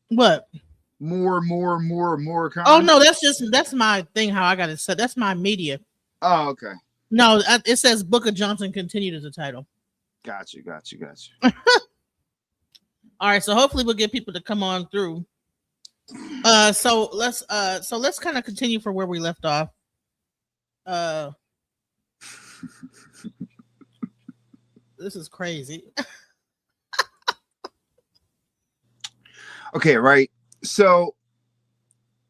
What? More Oh con. no, that's my thing. How I got it set. That's my media. Oh, okay. No, it says Booker Johnson continued as a title. Got you. All right, so hopefully we'll get people to come on through. So let's kind of continue from where we left off. Uh, this is crazy. Okay, right. So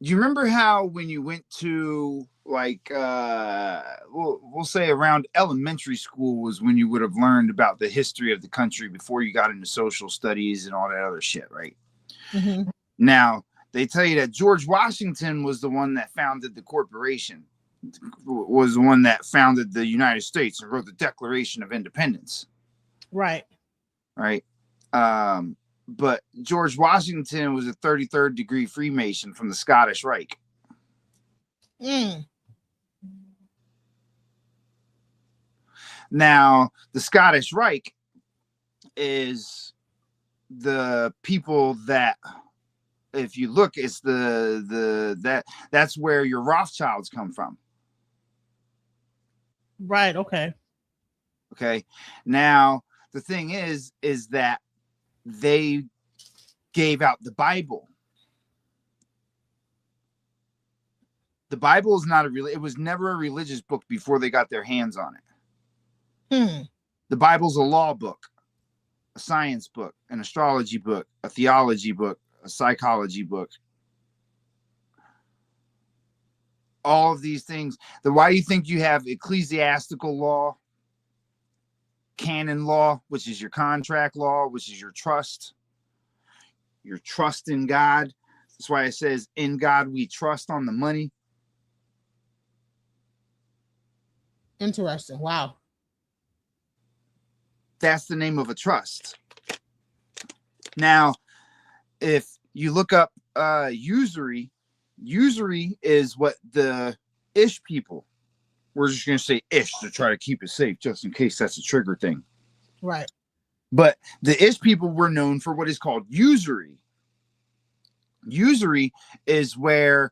you remember how when you went to like we'll say around elementary school was when you would have learned about the history of the country before you got into social studies and all that other shit, right? Hmm. Now, they tell you that George Washington was the one that founded the corporation, was the one that founded the United States and wrote the Declaration of Independence, Right. right? But George Washington was a 33rd degree Freemason from the Scottish Reich. Mm. Now, the Scottish Reich is the people that, if you look, it's that's where your Rothschilds come from. Right. Okay. Okay. Now, the thing is that they gave out the Bible. The Bible is not it was never a religious book before they got their hands on it. Hmm. The Bible's a law book, a science book, an astrology book, a theology book, a psychology book. All of these things. Why do you think you have ecclesiastical law, canon law, which is your contract law, which is your trust in God? That's why it says, in God we trust on the money. Interesting. Wow. That's the name of a trust. Now, if you look up usury is what the Ish people, we're just going to say Ish to try to keep it safe, just in case that's a trigger thing. Right. But the Ish people were known for what is called usury. Usury is where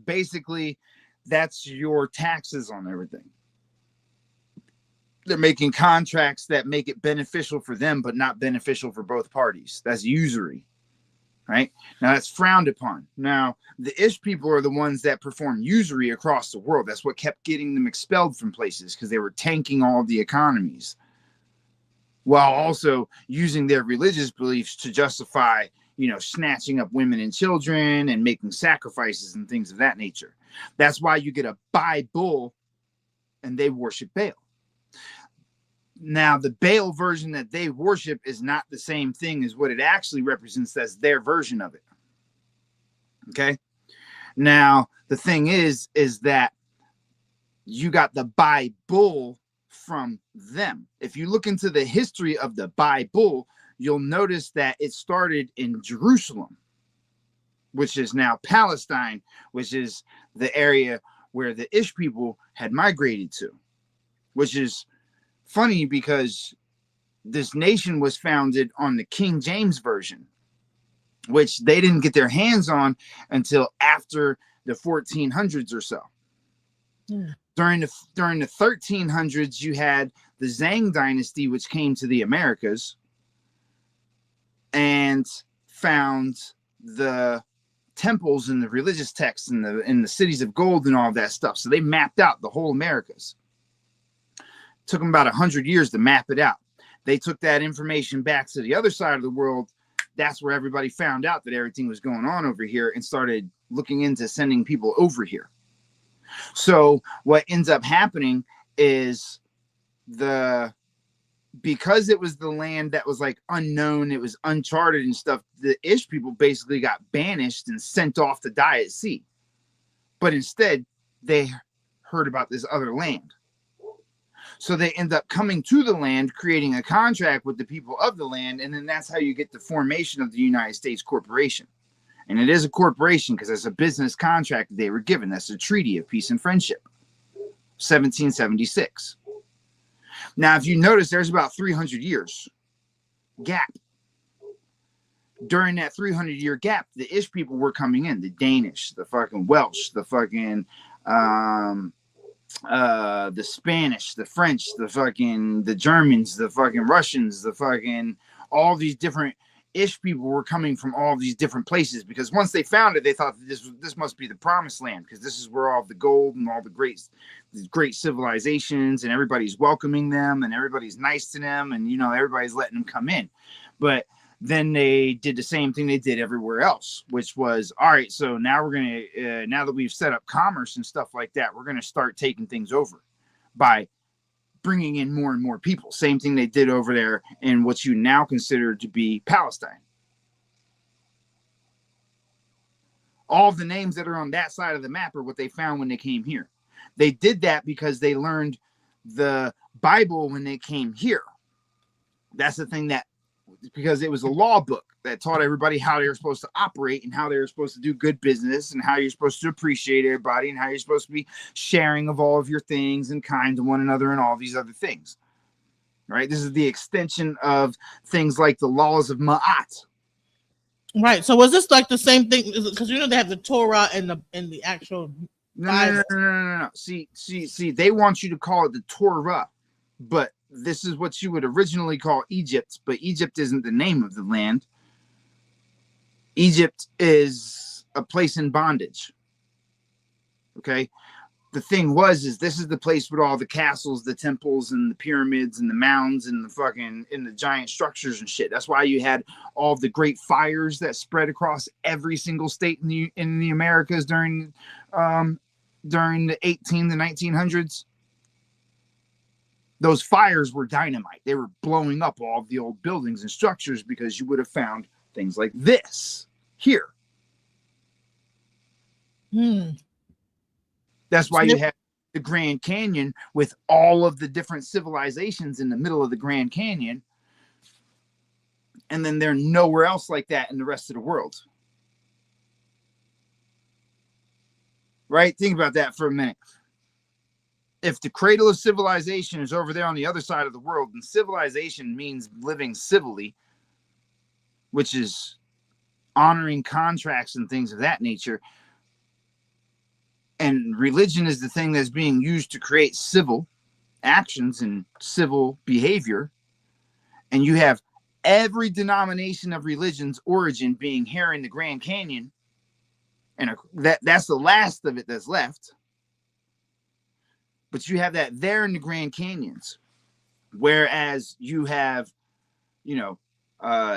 basically that's your taxes on everything. They're making contracts that make it beneficial for them, but not beneficial for both parties. That's usury, right? Now that's frowned upon. Now, the Ish people are the ones that perform usury across the world. That's what kept getting them expelled from places, because they were tanking all of the economies, while also using their religious beliefs to justify, snatching up women and children and making sacrifices and things of that nature. That's why you get a buy bull and they worship Baal. Now, the Baal version that they worship is not the same thing as what it actually represents as their version of it. Okay? Now, the thing is that you got the Bible from them. If you look into the history of the Bible, you'll notice that it started in Jerusalem, which is now Palestine, which is the area where the Ish people had migrated to, which is funny because this nation was founded on the King James Version, which they didn't get their hands on until after the 1400s or so. Yeah. During the 1300s, you had the Zhang dynasty, which came to the Americas and found the temples and the religious texts and the cities of gold and all of that stuff. So they mapped out the whole Americas. Took them about 100 years to map it out. They took that information back to the other side of the world. That's where everybody found out that everything was going on over here and started looking into sending people over here. So what ends up happening is because it was the land that was like unknown, it was uncharted and stuff, the Ish people basically got banished and sent off to die at sea. But instead, they heard about this other land. So they end up coming to the land, creating a contract with the people of the land, and then that's how you get the formation of the United States Corporation. And it is a corporation because it's a business contract that they were given. That's the Treaty of Peace and Friendship, 1776. Now, if you notice, there's about 300 years gap. during that 300-year gap, the Ish people were coming in, the Danish, the fucking Welsh, the fucking the Spanish, the French, the Germans, the fucking Russians, the fucking all these different Ish people were coming from all these different places, because once they found it, they thought that this must be the promised land, because this is where all the gold and all the great civilizations, and everybody's welcoming them and everybody's nice to them, and everybody's letting them come in. But then they did the same thing they did everywhere else, which was, all right, so now we're going to, now that we've set up commerce and stuff like that, we're going to start taking things over by bringing in more and more people. Same thing they did over there in what you now consider to be Palestine. All the names that are on that side of the map are what they found when they came here. They did that because they learned the Bible when they came here. That's the thing, that because it was a law book that taught everybody how they were supposed to operate and how they were supposed to do good business and how you're supposed to appreciate everybody and how you're supposed to be sharing of all of your things and kind to one another and all these other things. Right? This is the extension of things like the laws of Ma'at. Right. So was this like the same thing? Because they have the Torah and the actual Bible. No. See, they want you to call it the Torah, but this is what you would originally call Egypt, but Egypt isn't the name of the land. Egypt is a place in bondage. Okay. The thing is this is the place with all the castles, the temples, and the pyramids, and the mounds, and the giant structures and shit. That's why you had all the great fires that spread across every single state in the Americas during the 18 to 1900s. Those fires were dynamite. They were blowing up all of the old buildings and structures, because you would have found things like this here. That's why you have the Grand Canyon with all of the different civilizations in the middle of the Grand Canyon. And then they're nowhere else like that in the rest of the world. Right? Think about that for a minute. If the cradle of civilization is over there on the other side of the world, and civilization means living civilly, which is honoring contracts and things of that nature, and religion is the thing that's being used to create civil actions and civil behavior, and you have every denomination of religion's origin being here in the Grand Canyon, and that's the last of it that's left. But you have that there in the Grand Canyons, whereas you have,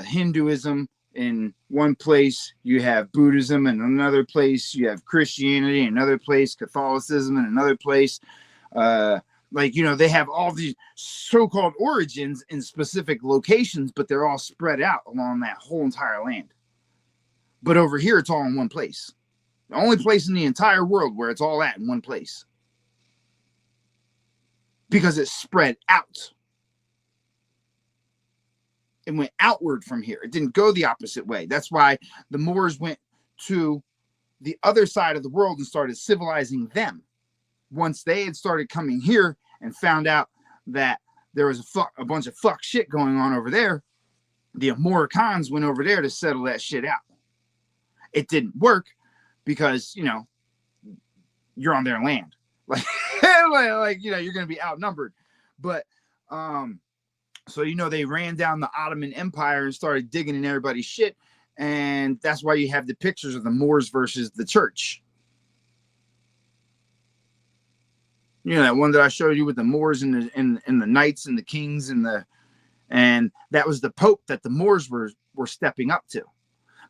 Hinduism in one place, you have Buddhism in another place, you have Christianity in another place, Catholicism in another place. They have all these so-called origins in specific locations, but they're all spread out along that whole entire land. But over here, it's all in one place. The only place in the entire world where it's all at in one place. Because it's spread out. It went outward from here. It didn't go the opposite way. That's why the Moors went to the other side of the world and started civilizing them. Once they had started coming here and found out that there was a bunch of fuck shit going on over there, the Amoricans went over there to settle that shit out. It didn't work because, you're on their land. You're going to be outnumbered. But, they ran down the Ottoman Empire and started digging in everybody's shit. And that's why you have the pictures of the Moors versus the church. That one that I showed you with the Moors and the knights and the kings and that was the Pope that the Moors were stepping up to.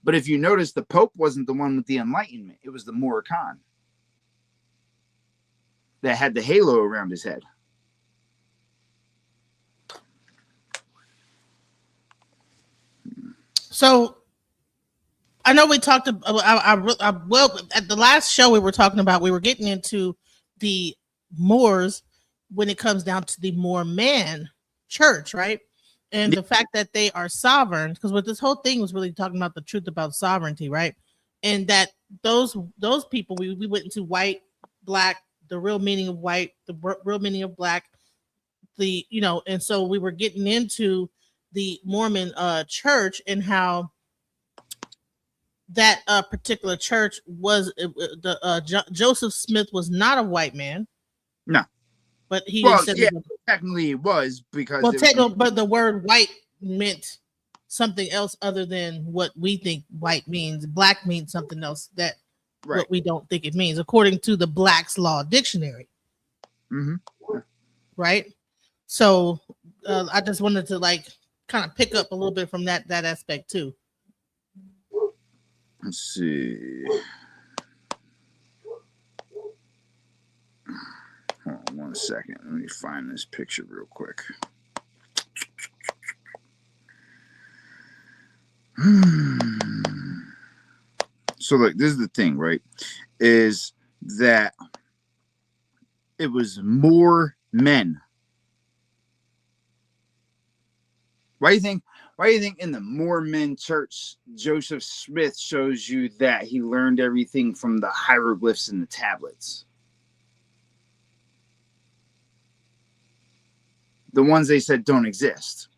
But if you notice, the Pope wasn't the one with the Enlightenment. It was the Moricon that had the halo around his head. So I know we talked about, well, at the last show we were talking about, we were getting into the Moors when it comes down to the Mormon church, right? And the fact that they are sovereign, because what this whole thing was really talking about, the truth about sovereignty, right? And that those people, we went into white, black, the real meaning of white, the real meaning of black, and so we were getting into the Mormon church and how that particular church was Joseph Smith was not a white man. No. But he Well, said yeah, technically it was because but the word white meant something else other than what we think white means. Black means something else that what we don't think it means, according to the Black's Law Dictionary. Mm-hmm. Right. So I just wanted to like kind of pick up a little bit from that aspect too. Let's see. Hold on 1 second. Let me find this picture real quick. So, like, this is the thing, right? Is that it was more men. Why do you think in the Mormon church, Joseph Smith shows you that he learned everything from the hieroglyphs and the tablets? The ones they said don't exist.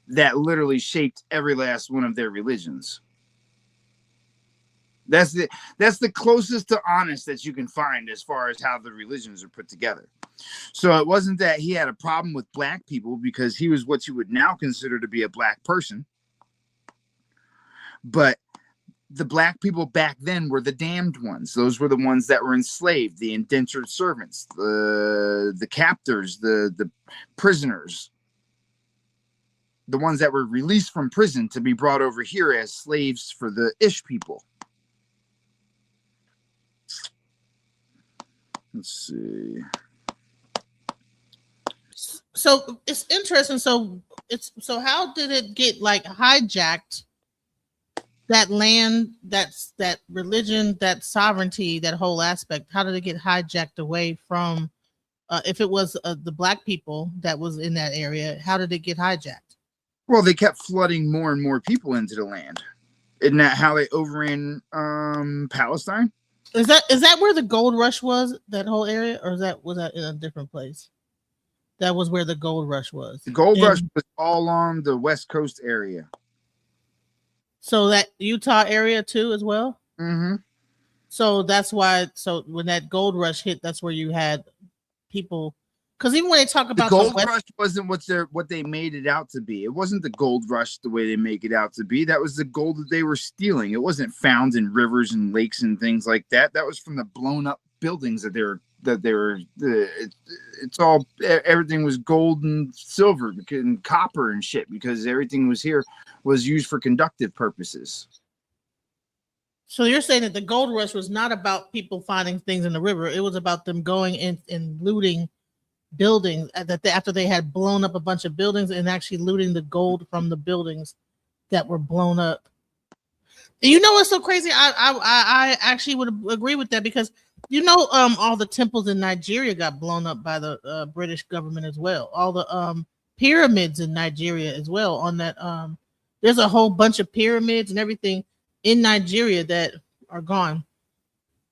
That literally shaped every last one of their religions. That's the closest to honest that you can find as far as how the religions are put together. So it wasn't that he had a problem with black people because he was what you would now consider to be a black person. But the black people back then were the damned ones. Those were the ones that were enslaved, the indentured servants, the captors, the prisoners, the ones that were released from prison to be brought over here as slaves for the Ish people. Let's see. So it's interesting. So how did it get like hijacked? That land, that religion, that sovereignty, that whole aspect. How did it get hijacked away from? If it was the black people that was in that area, how did it get hijacked? Well, they kept flooding more and more people into the land. Isn't that how they overran Palestine? Is that where the gold rush was? That whole area, or was that in a different place? That was where the gold rush was. The gold rush was all along the West Coast area. So that Utah area too, as well. Mm-hmm. So that's why. So when that gold rush hit, that's where you had people. Because even when they talk about the gold rush, wasn't what they made it out to be. It wasn't the gold rush the way they make it out to be. That was the gold that they were stealing. It wasn't found in rivers and lakes and things like that. That was from the blown up buildings that they were. It's all, everything was gold and silver and copper and shit because everything was used for conductive purposes. So you're saying that the gold rush was not about people finding things in the river. It was about them going in and looting buildings after they had blown up a bunch of buildings and actually looting the gold from the buildings that were blown up. You know what's so crazy? I actually would agree with that because all the temples in Nigeria got blown up by the British government as well. All the pyramids in Nigeria as well. On that there's a whole bunch of pyramids and everything in Nigeria that are gone.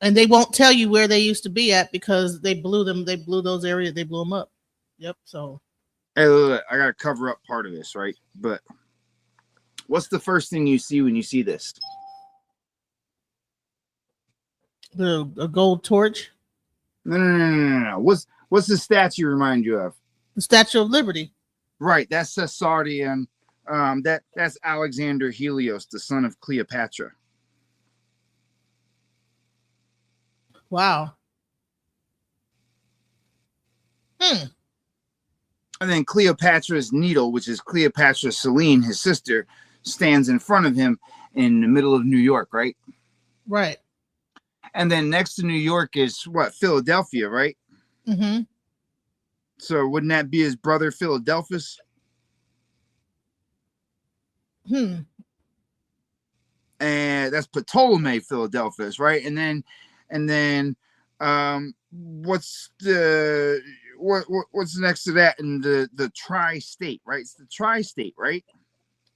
And they won't tell you where they used to be at because they blew them. They blew those areas. They blew them up. Yep. So, hey, look, I gotta cover up part of this, right? But what's the first thing you see when you see this? A gold torch. No. What's the statue remind you of? The Statue of Liberty. Right. That's Caesarion. That's Alexander Helios, the son of Cleopatra. Wow. And then Cleopatra's needle, which is Cleopatra Selene, his sister, stands in front of him in the middle of New York, right? Right. And then next to New York is what? Philadelphia, right? Mm-hmm. So wouldn't that be his brother Philadelphus? And that's Ptolemy Philadelphus, right? And then what's next to that in the tri-state, right? It's the tri-state, right?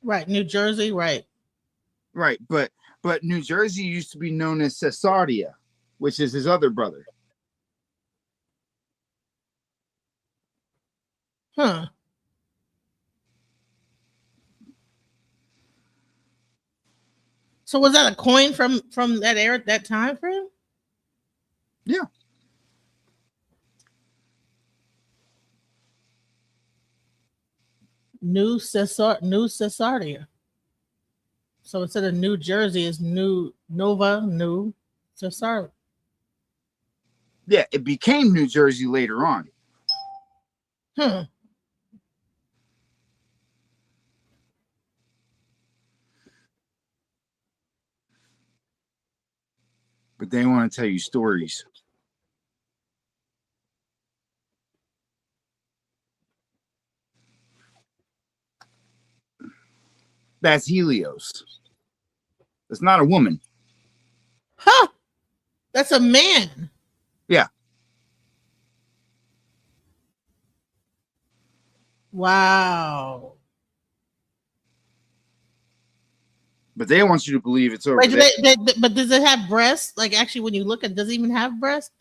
Right. New Jersey, right. Right, but New Jersey used to be known as Caesarea, which is his other brother. Huh. So was that a coin from that era, that time frame? Yeah. New Caesarea. So instead of New Jersey, it's New Caesarea. Yeah, it became New Jersey later on. Hmm. But they want to tell you stories. That's Helios. It's not a woman. Huh. That's a man. Yeah. Wow. But they want you to believe it's over Wait, there. but does it have breasts? Like, actually, when you look at it, does it even have breasts?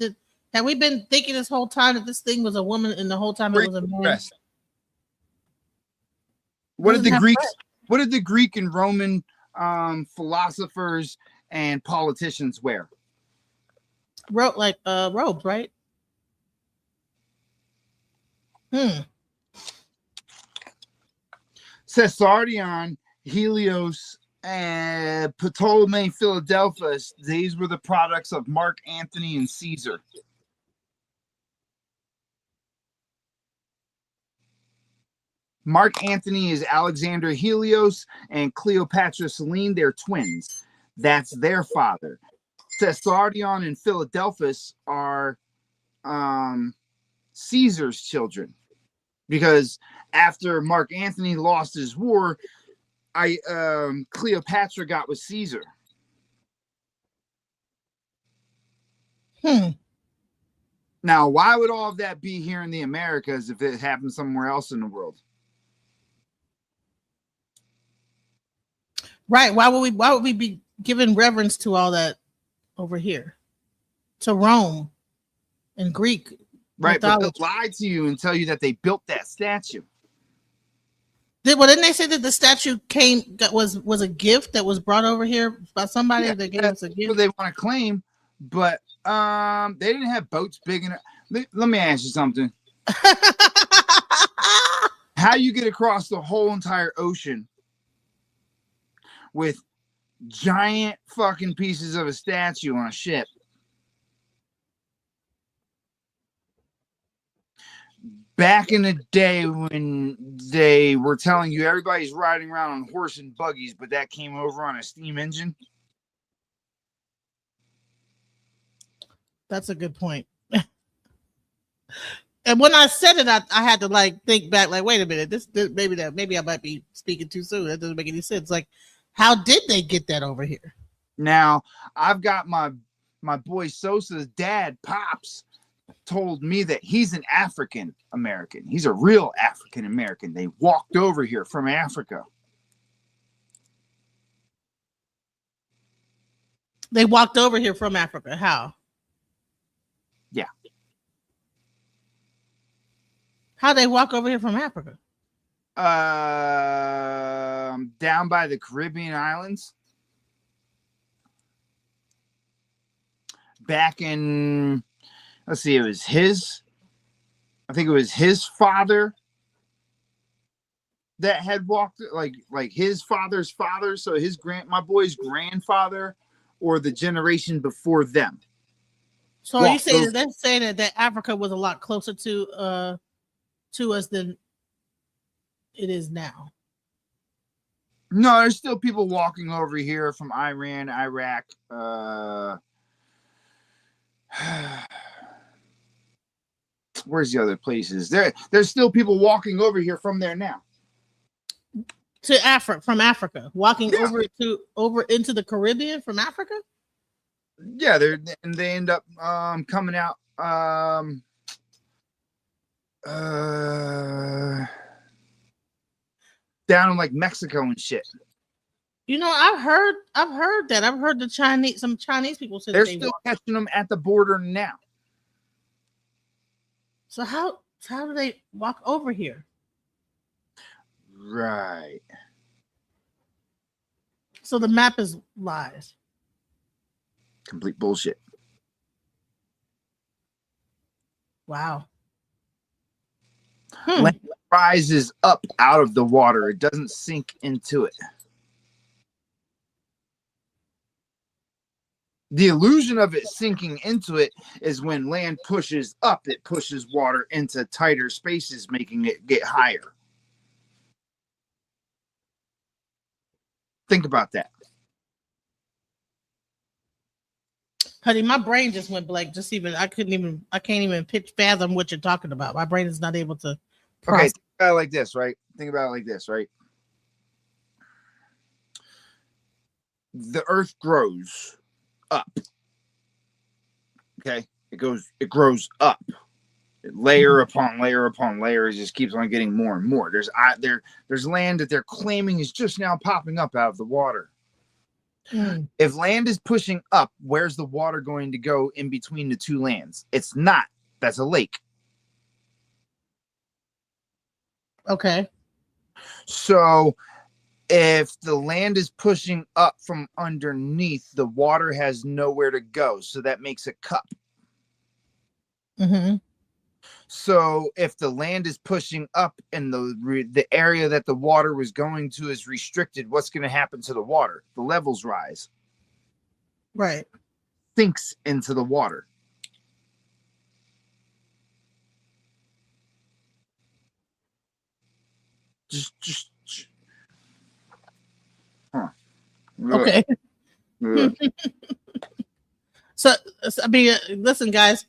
Have we been thinking this whole time that this thing was a woman and the whole time it was a man? Breast. What did Doesn't the have Greeks? breasts. What did the Greek and Roman philosophers and politicians wear? Robes, right? Caesarion, Helios, and Ptolemy Philadelphus. These were the products of Mark Antony and Caesar. Mark Antony is Alexander Helios, and Cleopatra Selene. They're twins. That's their father. Caesarion and Philadelphus are Caesar's children, because after Mark Antony lost his war, Cleopatra got with Caesar. Now, why would all of that be here in the Americas if it happened somewhere else in the world? Right. Why would we be giving reverence to all that over here? To Rome and Greek. Right, mythology. but they'll lie to you and tell you that they built that statue. Didn't they say that the statue was a gift that was brought over here by somebody that gave us a gift? What they want to claim, but they didn't have boats big enough. Let me ask you something. How you get across the whole entire ocean with giant fucking pieces of a statue on a ship? Back in the day when they were telling you everybody's riding around on horse and buggies, but that came over on a steam engine. That's a good point. And when I said it, I had to like think back, like, wait a minute, this maybe I might be speaking too soon. That doesn't make any sense. Like, how did they get that over here? Now, I've got my boy Sosa's dad, Pops, told me that he's an African American. He's a real African American. They walked over here from Africa. They walked over here from Africa. How? Yeah. How they walk over here from Africa? Down by the Caribbean islands. Back in, let's see, I think it was his father that had walked, like his father's father, so my boy's grandfather, or the generation before them. So are you saying that they're saying that Africa was a lot closer to us than it is now? No, there's still people walking over here from Iran, Iraq, where's the other places? There's still people walking over here from there now. To Africa, from Africa, walking over into the Caribbean from Africa. Yeah, they end up coming out down in like Mexico and shit. You know, I've heard that. I've heard some Chinese people say they're still catching them at the border now. So how do they walk over here? Right. So the map is lies. Complete bullshit. Wow. Land rises up out of the water. It doesn't sink into it. The illusion of it sinking into it is when land pushes up, it pushes water into tighter spaces, making it get higher. Think about that. Honey, my brain just went blank. I can't even fathom what you're talking about. My brain is not able to process. Okay, think about it like this, right? Think about it like this, right? The earth grows up. Okay, it grows up. Layer upon layer upon layer, it just keeps on getting more and more. There's land that they're claiming is just now popping up out of the water. If land is pushing up, where's the water going to go in between the two lands? It's not. That's a lake. Okay. So if the land is pushing up from underneath, the water has nowhere to go. So that makes a cup. Mm-hmm. So if the land is pushing up and the area that the water was going to is restricted, what's going to happen to the water? The levels rise. Right. Sinks into the water. Just huh. Okay. So I mean, listen, guys,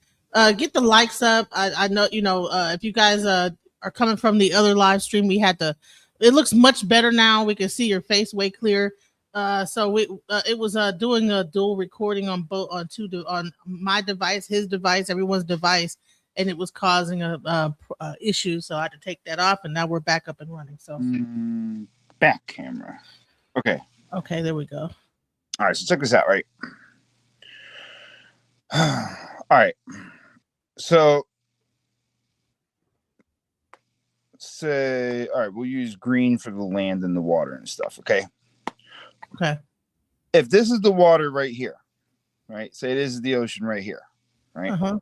get the likes up. I know, if you guys are coming from the other live stream, it looks much better now. We can see your face way clear. So it was doing a dual recording on my device, his device, everyone's device, and it was causing a issue. So I had to take that off, and now we're back up and running. So back camera. Okay, there we go. All right, so check this out, right? All right. So all right, we'll use green for the land and the water and stuff, okay? Okay. If this is the water right here, right? Say this is the ocean right here, right? Uh-huh.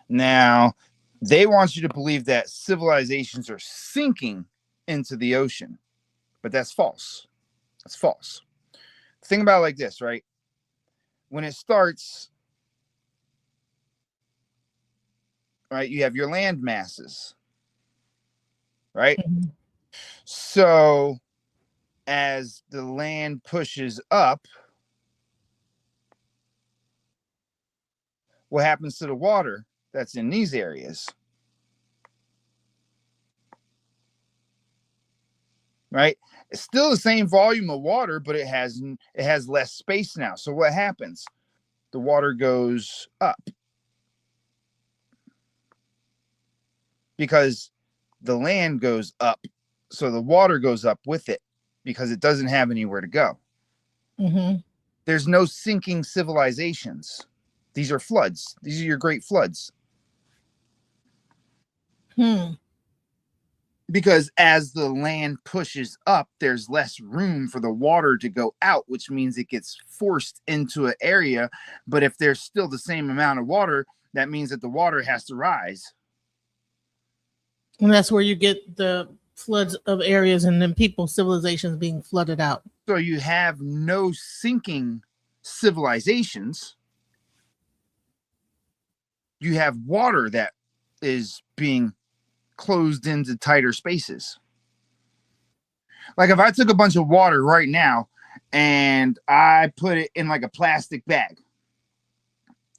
Now, they want you to believe that civilizations are sinking into the ocean, but that's false. That's false. Think about it like this, right? When it starts, right, you have your land masses, right? Mm-hmm. So as the land pushes up, what happens to the water that's in these areas? Right? It's still the same volume of water, but it has less space now. So what happens? The water goes up because the land goes up. So the water goes up with it because it doesn't have anywhere to go. Mm-hmm. There's no sinking civilizations. These are floods. These are your great floods. Because as the land pushes up, there's less room for the water to go out, which means it gets forced into an area. But if there's still the same amount of water, that means that the water has to rise. And that's where you get the floods of areas and then civilizations being flooded out. So you have no sinking civilizations. You have water that is being closed into tighter spaces. Like if I took a bunch of water right now and I put it in like a plastic bag,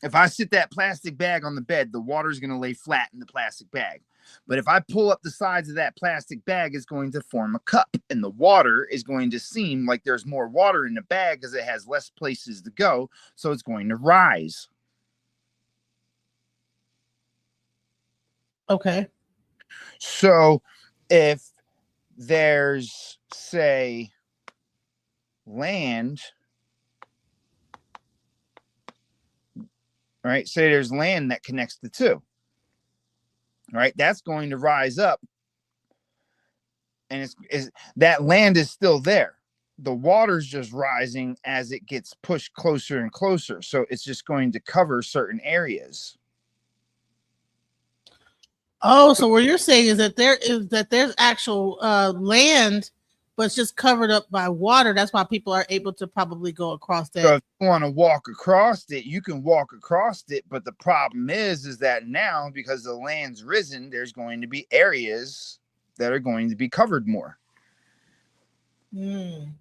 if I sit that plastic bag on the bed, the water is going to lay flat in the plastic bag. But if I pull up the sides of that plastic bag, it's going to form a cup, and the water is going to seem like there's more water in the bag because it has less places to go, so it's going to rise. Okay. So if there's, say, land, right? Say there's land that connects the two, right? That's going to rise up, and that land is still there. the water's just rising as it gets pushed closer and closer. So it's just going to cover certain areas. Oh, so what you're saying is that there's actual land, but it's just covered up by water. That's why people are able to probably go across that. So if you want to walk across it, you can walk across it. But the problem is that now, because the land's risen, there's going to be areas that are going to be covered more. Mm.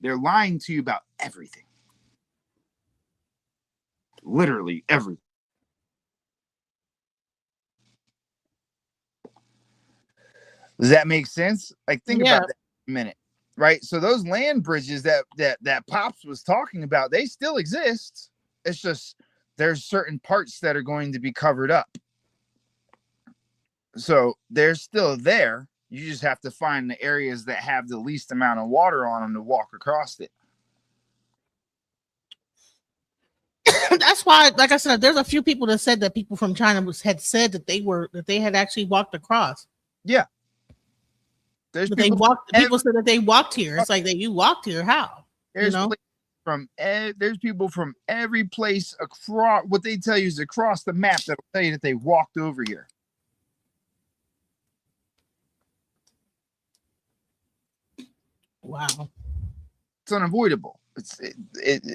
They're lying to you about everything. Literally everything. Does that make sense? Like, think about that for a minute, right? So those land bridges that Pops was talking about, they still exist. It's just there's certain parts that are going to be covered up. So they're still there. You just have to find the areas that have the least amount of water on them to walk across it. That's why, like I said, there's a few people that said that people from China had said that they had actually walked across. Yeah. But people said that they walked here. It's like that you walked here. How? There's there's people from every place across. What they tell you is across the map that'll tell you that they walked over here. Wow. It's unavoidable. It's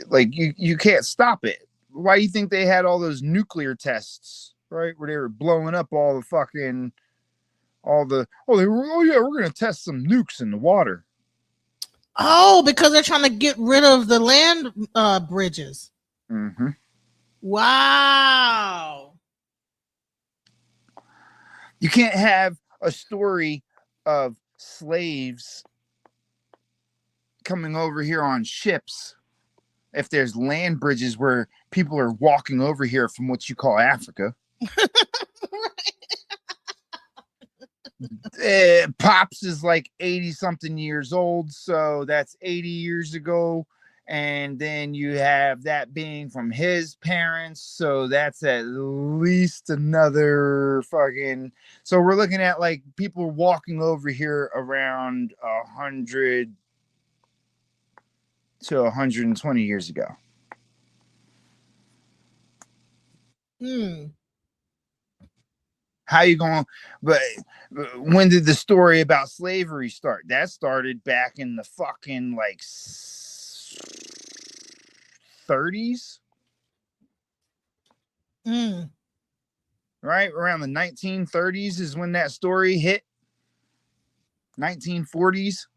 like you can't stop it. Why do you think they had all those nuclear tests, right? Where they were blowing up all the fucking we're gonna test some nukes in the water. Oh, because they're trying to get rid of the land bridges. Mm-hmm. Wow. You can't have a story of slaves coming over here on ships if there's land bridges where people are walking over here from what you call Africa. Pops is like 80 something years old, so that's 80 years ago. And then you have that being from his parents, so that's at least another fucking. So we're looking at like people walking over here around 100 to 120 years ago. How you going? But when did the story about slavery start? That started back in the fucking like 30s. Right around the 1930s is when that story hit. 1940s.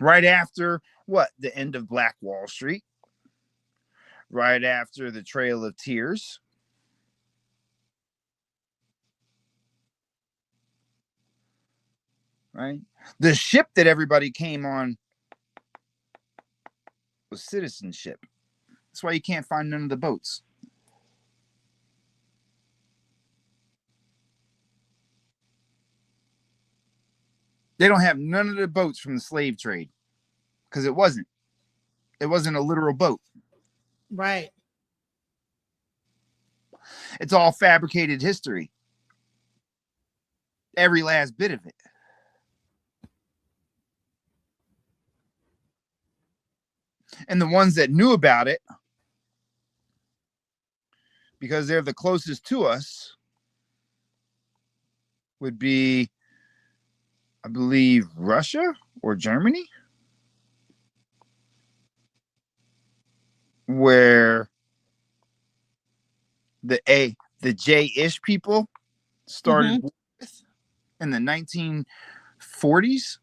Right after what? The end of Black Wall Street. Right after the Trail of Tears. Right? The ship that everybody came on was citizenship. That's why you can't find none of the boats. They don't have none of the boats from the slave trade because it wasn't a literal boat. Right. It's all fabricated history. Every last bit of it. And the ones that knew about it, because they're the closest to us, would be, I believe, Russia or Germany, where the J-ish people started with in the 1940s.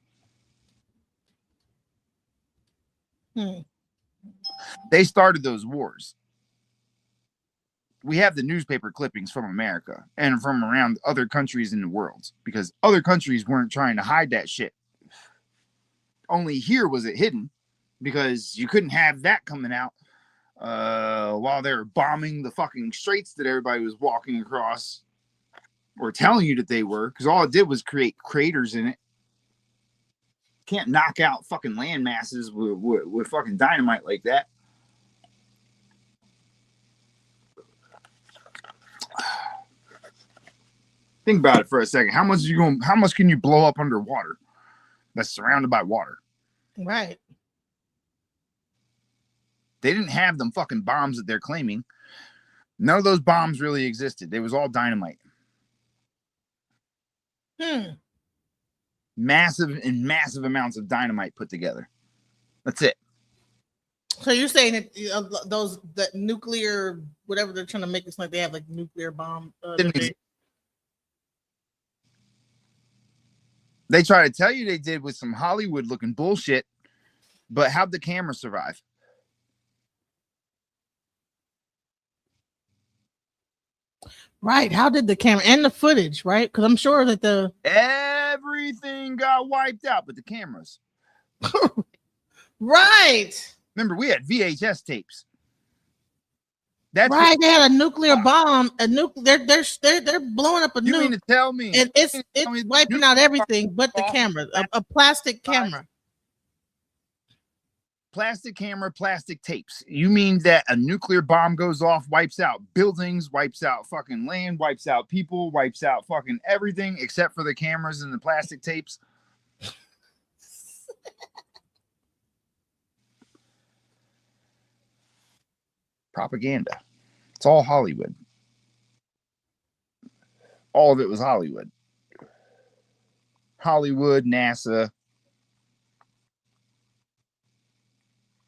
They started those wars. We have the newspaper clippings from America and from around other countries in the world because other countries weren't trying to hide that shit. Only here was it hidden because you couldn't have that coming out while they were bombing the fucking straits that everybody was walking across or telling you that they were, because all it did was create craters in it. Can't knock out fucking land masses with fucking dynamite like that. Think about it for a second. How much can you blow up underwater that's surrounded by water? Right. They didn't have them fucking bombs that they're claiming. None of those bombs really existed. It was all dynamite. Massive amounts of dynamite put together. That's it. So you're saying that that nuclear, whatever they're trying to make it like they have like nuclear bomb. They try to tell you they did with some Hollywood looking bullshit, but how'd the camera survive? Right. How did the camera and the footage, right? Because I'm sure that everything got wiped out, but the cameras. Right. Remember, we had VHS tapes. That's right. They had a nuclear bomb. They're blowing up a nuke. You mean to tell me? And it's wiping out everything but the camera. A plastic camera. Plastic camera, plastic tapes. You mean that a nuclear bomb goes off, wipes out buildings, wipes out fucking land, wipes out people, wipes out fucking everything except for the cameras and the plastic tapes? Propaganda. It's all Hollywood. All of it was Hollywood. Hollywood, NASA.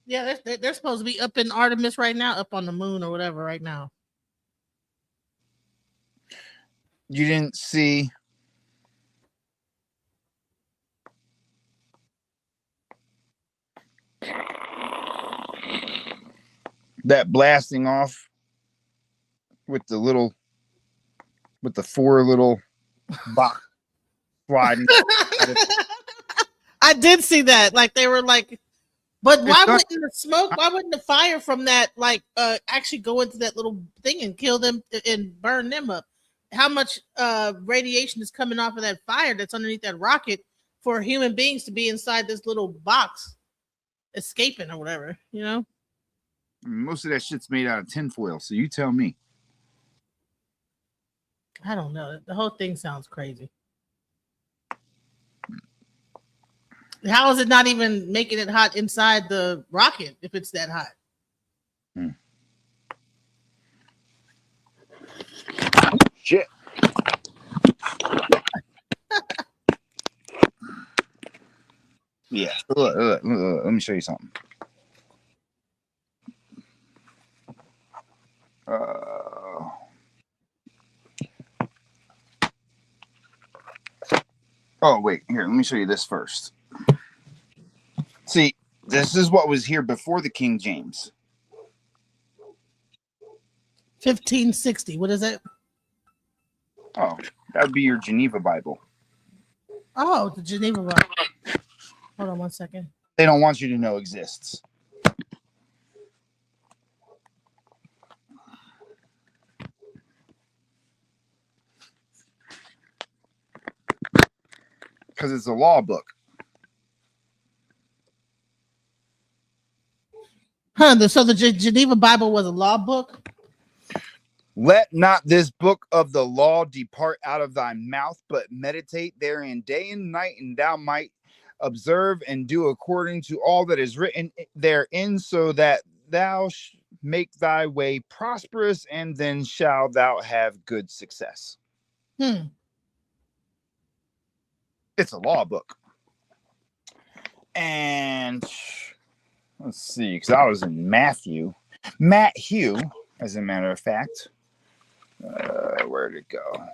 Yeah, they're supposed to be up in Artemis right now, up on the moon or whatever right now. You didn't see that blasting off with the 4 little box sliding? I did see that. Like they were like, but why wouldn't the smoke? Why wouldn't the fire from that actually go into that little thing and kill them and burn them up? How much radiation is coming off of that fire that's underneath that rocket for human beings to be inside this little box, escaping or whatever? You know. Most of that shit's made out of tinfoil, so you tell me. I don't know. The whole thing sounds crazy. How is it not even making it hot inside the rocket if it's that hot? Shit. Yeah. Look, let me show you something. Oh, wait. Here, let me show you this first. See, this is what was here before the King James. 1560. What is it? Oh, that would be your Geneva Bible. Oh, the Geneva Bible. Hold on 1 second. They don't want you to know exists. Because it's a law book. So the Geneva Bible was a law book? Let not this book of the law depart out of thy mouth, but meditate therein day and night, and thou might observe and do according to all that is written therein, so that thou make thy way prosperous, and then shalt thou have good success. It's a law book. And let's see, because I was in Matthew, as a matter of fact. Where'd it go?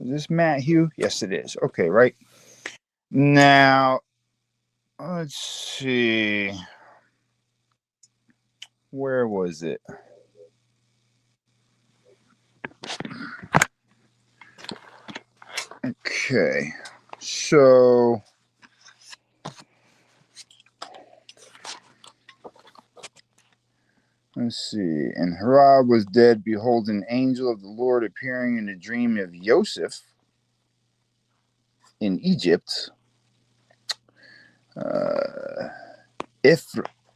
Is this Matthew? Yes, it is. Okay, right. Now, let's see. Where was it? Okay, so let's see. And Herod was dead. Behold, an angel of the Lord appearing in a dream of Joseph in Egypt.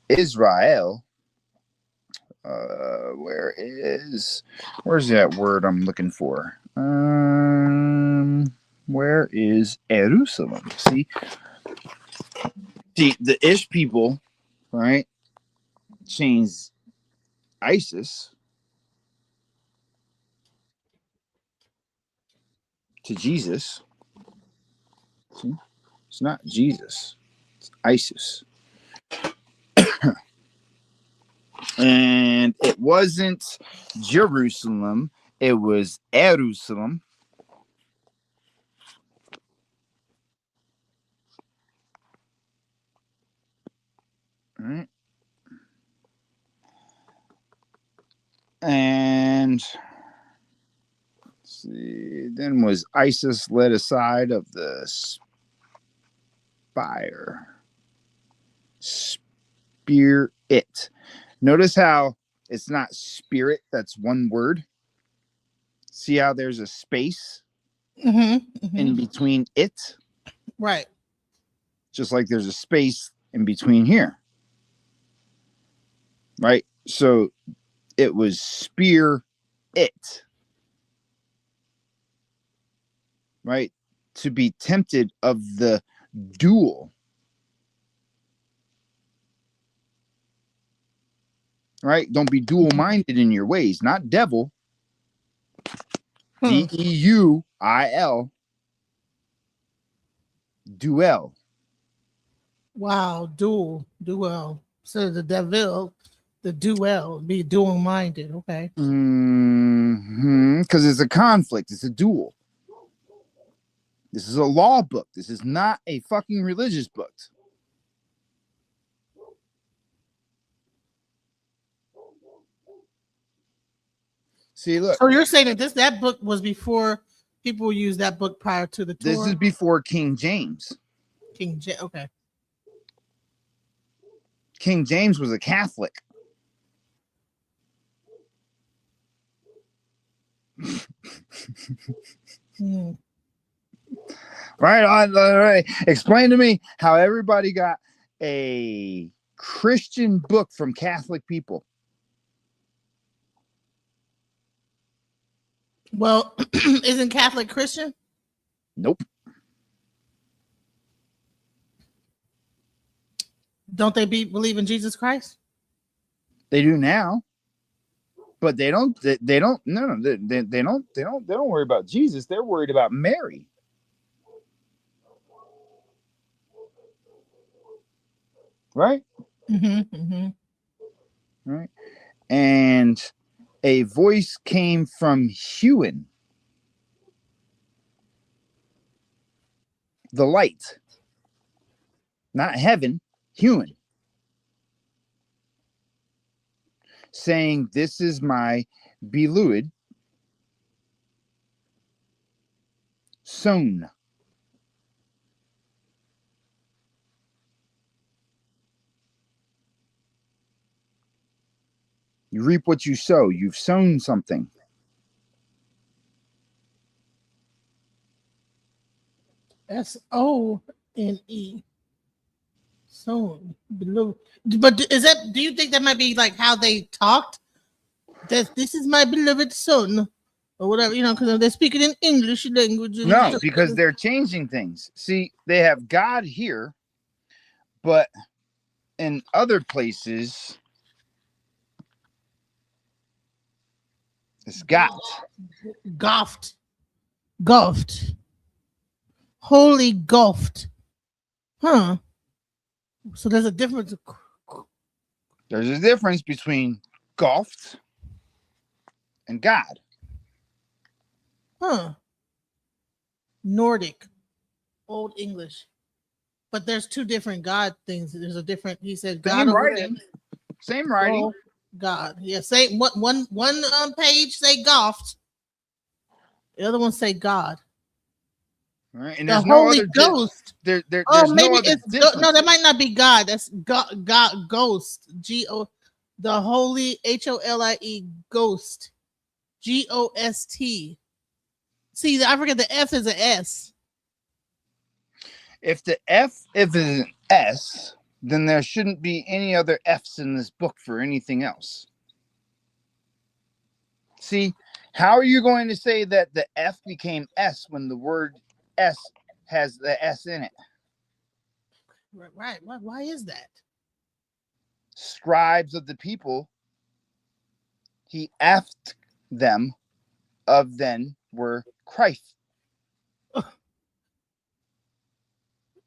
Israel. Where's that word I'm looking for? Where is Jerusalem? See, the Ish people, right, changed ISIS to Jesus. See, it's not Jesus, it's ISIS. And it wasn't Jerusalem, it was Jerusalem. All right. And let's see, then was ISIS led aside of the spire. Spirit. Notice how it's not spirit, that's one word. See how there's a space in between it? Right. Just like there's a space in between here. Right? So it was spear it. Right? To be tempted of the dual. Right? Don't be dual-minded in your ways, not devil. Deuil. Duel. Wow, duel. So the devil, the duel, be dual minded. Okay. Because it's a conflict. It's a duel. This is a law book. This is not a fucking religious book. See, look. So you're saying that that book was before people used that book prior to the Torah? This is before King James. Okay. King James was a Catholic. Right on. Right. Explain to me how everybody got a Christian book from Catholic people. Well, isn't Catholic Christian? Nope. Don't they believe in Jesus Christ? They do now, but they don't. They don't. No, they don't. They don't worry about Jesus. They're worried about Mary. Right. Right. And a voice came from Hewen, the light, not heaven, Hewen, saying, "This is my beloved son." You reap what you sow. You've sown something. SONE. Sown. Beloved. But is that? Do you think that might be like how they talked? That this is my beloved son, or whatever, because they're speaking in English language. No, because they're changing things. See, they have God here, but in other places, it's got. Golfed. Holy golfed. Huh. So there's a difference. There's a difference between golfed and God. Huh. Nordic. Old English. But there's two different God things. There's a different, he said God. Same writing. Same writing. Oh, God. Yeah, say one page say golfed. The other one say God. Right. And the there's Holy no other Ghost. there's maybe no other it's no, that might not be God. That's God Ghost. The Holy HOLIE Ghost. GOST. See, I forget the F is an S. If it's an S, then there shouldn't be any other F's in this book for anything else. See, how are you going to say that the F became S when the word S has the S in it? Right. Why is that? Scribes of the people, he effed them of then were Christ.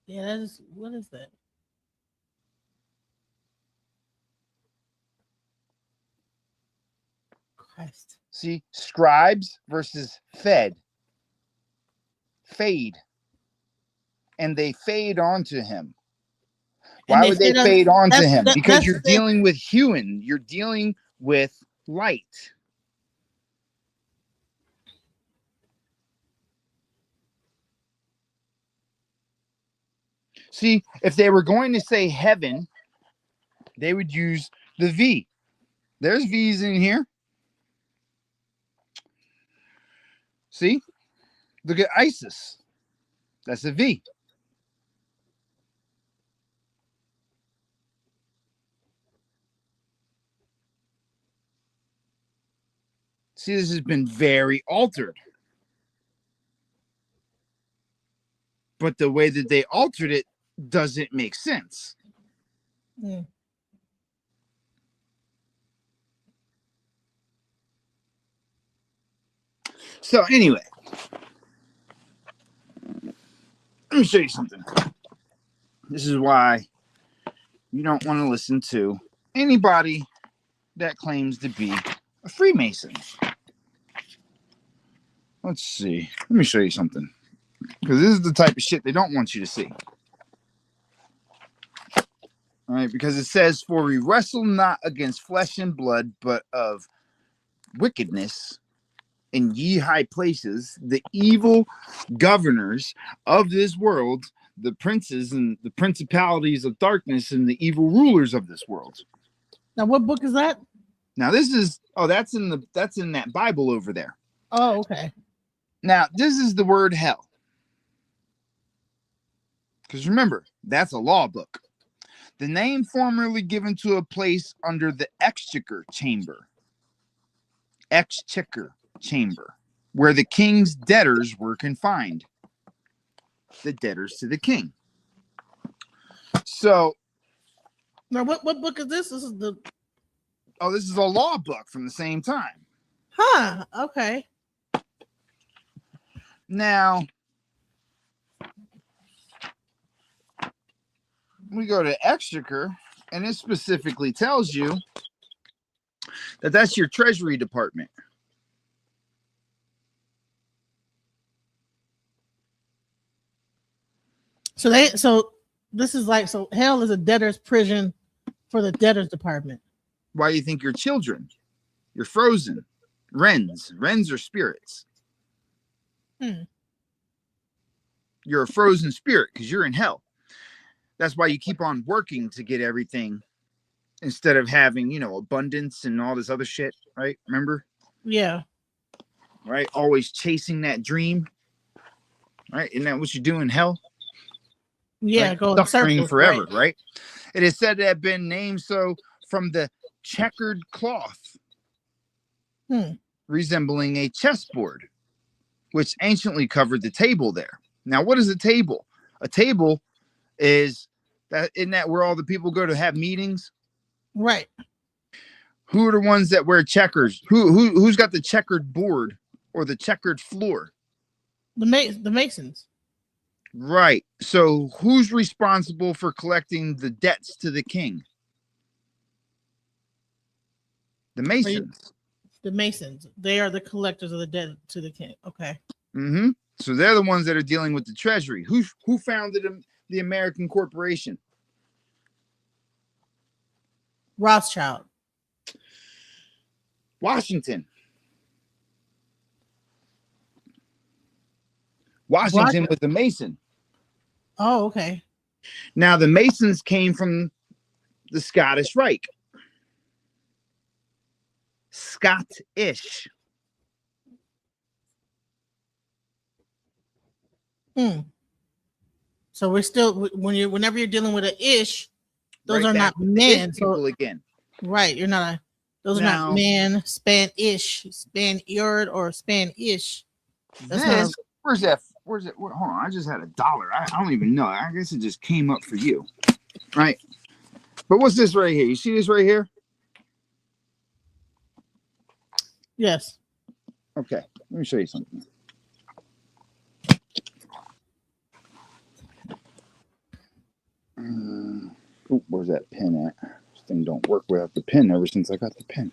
Yeah, that is, what is that? Christ. See, scribes versus fade. And they fade onto him. And Why would they fed us- fade onto him? that- Because that's you're the- dealing with human. You're dealing with light. See, if they were going to say heaven, they would use the V. There's V's in here. See? Look at ISIS. That's a V. See, this has been very altered. But the way that they altered it doesn't make sense. Mm. So anyway, let me show you something. This is why you don't want to listen to anybody that claims to be a Freemason. Let's see. Let me show you something. Because this is the type of shit they don't want you to see. All right, because it says, "For we wrestle not against flesh and blood, but of wickedness in ye high places, the evil governors of this world, the princes and the principalities of darkness, and the evil rulers of this world." Now, what book is that? Now, this is that's in that Bible over there. Oh, okay. Now, this is the word hell. Because remember, that's a law book. The name formerly given to a place under the exchequer chamber, where the king's debtors were confined. The debtors to the king. So, Now, what book is this? This is the. this is a law book from the same time. Huh. Okay. Now, we go to exchequer, and it specifically tells you that that's your treasury department. So this is like, so hell is a debtor's prison for the debtor's department. Why do you think you're children? You're frozen. Wrens are spirits. You're a frozen spirit because you're in hell. That's why you keep on working to get everything instead of having, abundance and all this other shit, right? Remember? Yeah. Right? Always chasing that dream. Right? Isn't that what you do in hell? Yeah, right? go in Suffering circles, forever, right? It is said to have been named so from the checkered cloth, resembling a chessboard, which anciently covered the table there. Now, what is a table? A table is that, isn't that where all the people go to have meetings? Right. Who are the ones that wear checkers? Who's got the checkered board or the checkered floor? The Masons. Right. So who's responsible for collecting the debts to the king? The Masons. The Masons. They are the collectors of the debt to the king. Okay. Mm-hmm. So they're the ones that are dealing with the treasury. Who founded the American corporation? Rothschild. Washington was a Mason. Oh, okay. Now the Masons came from the Scottish Rite. Scottish. So we're still whenever you're dealing with an ish, those right? are not That's the men. ish people So again. right, you're not a. Those are Now- not men. Spanish, Spaniard, or Spanish. That's not This, where's that? Where's it? Hold on, I just had $1. I don't even know. I guess it just came up for you, right? But what's this right here? You see this right here? Yes. Okay, let me show you something. Where's that pen at? This thing don't work without the pen ever since I got the pen.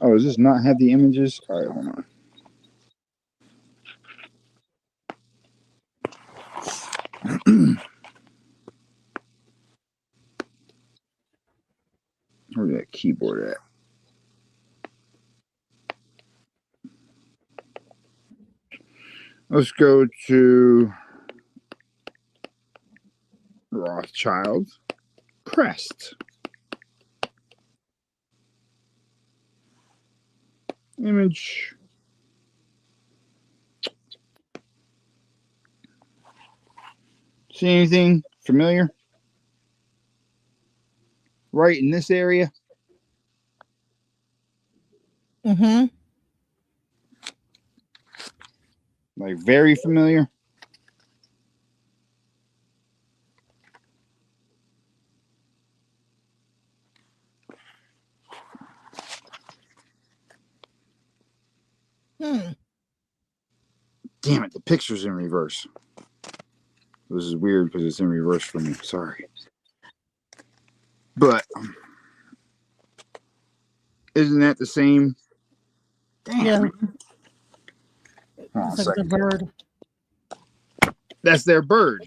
Oh, does this not have the images? All right, hold on. Where's that keyboard at? Let's go to Rothschild crest. Image. See anything familiar? Right in this area? Mm-hmm. Like very familiar? Damn it, the picture's in reverse. This is weird because it's in reverse for me. Sorry. But isn't that the same? Damn. Yeah. Hold on a It's like the second. bird. That's their bird.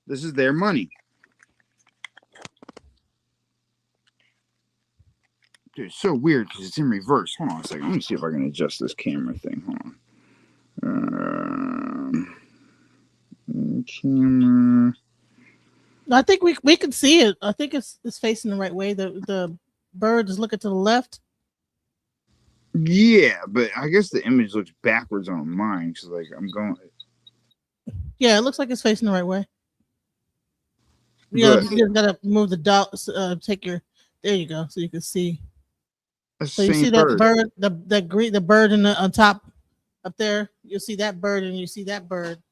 This is their money. Dude, it's so weird because it's in reverse. Hold on a second. Let me see if I can adjust this camera thing. Hold on. Camera. I think we can see it. I think it's facing the right way. The bird is looking to the left. Yeah, but I guess the image looks backwards on mine. So like I'm going. Yeah, it looks like it's facing the right way. You just gotta move the dot. Take your. There you go, so you can see. So you see that bird, the bird in the on top up there. You'll see that bird, and you see that bird.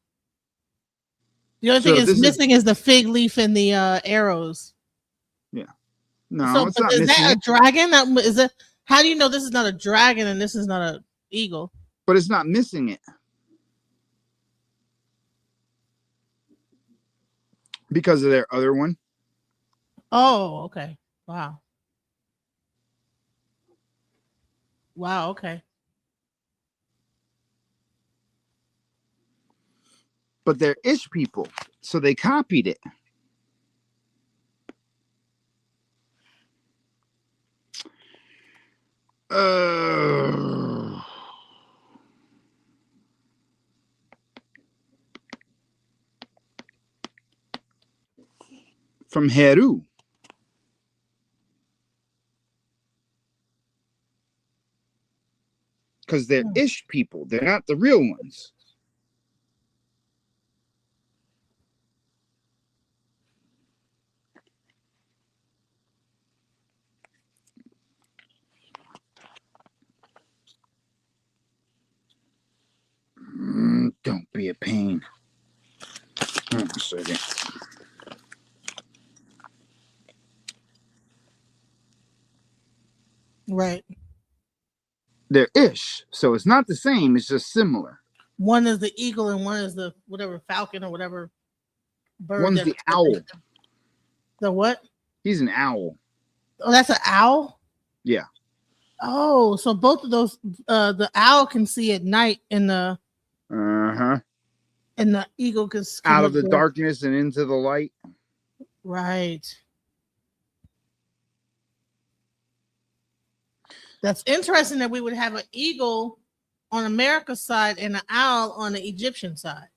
The only thing is missing is the fig leaf and the arrows. Yeah. No, so, it's not is missing. That a dragon? Is it? How do you know this is not a dragon and this is not an eagle? But it's not missing it. Because of their other one. Oh, okay. Wow. Wow, okay. But they're Ish people, so they copied it. From Heru. Because they're Ish people. They're not the real ones. Don't be a pain. Hold on a second. Right. They're Ish, so it's not the same. It's just similar. One is the eagle and one is the whatever falcon or whatever bird. One's the owl. The what? He's an owl. Oh, that's an owl? Yeah. Oh, so both of those, the owl can see at night and the and the eagle can out of the darkness and into the light. Right. That's interesting that we would have an eagle on America's side and an owl on the Egyptian side.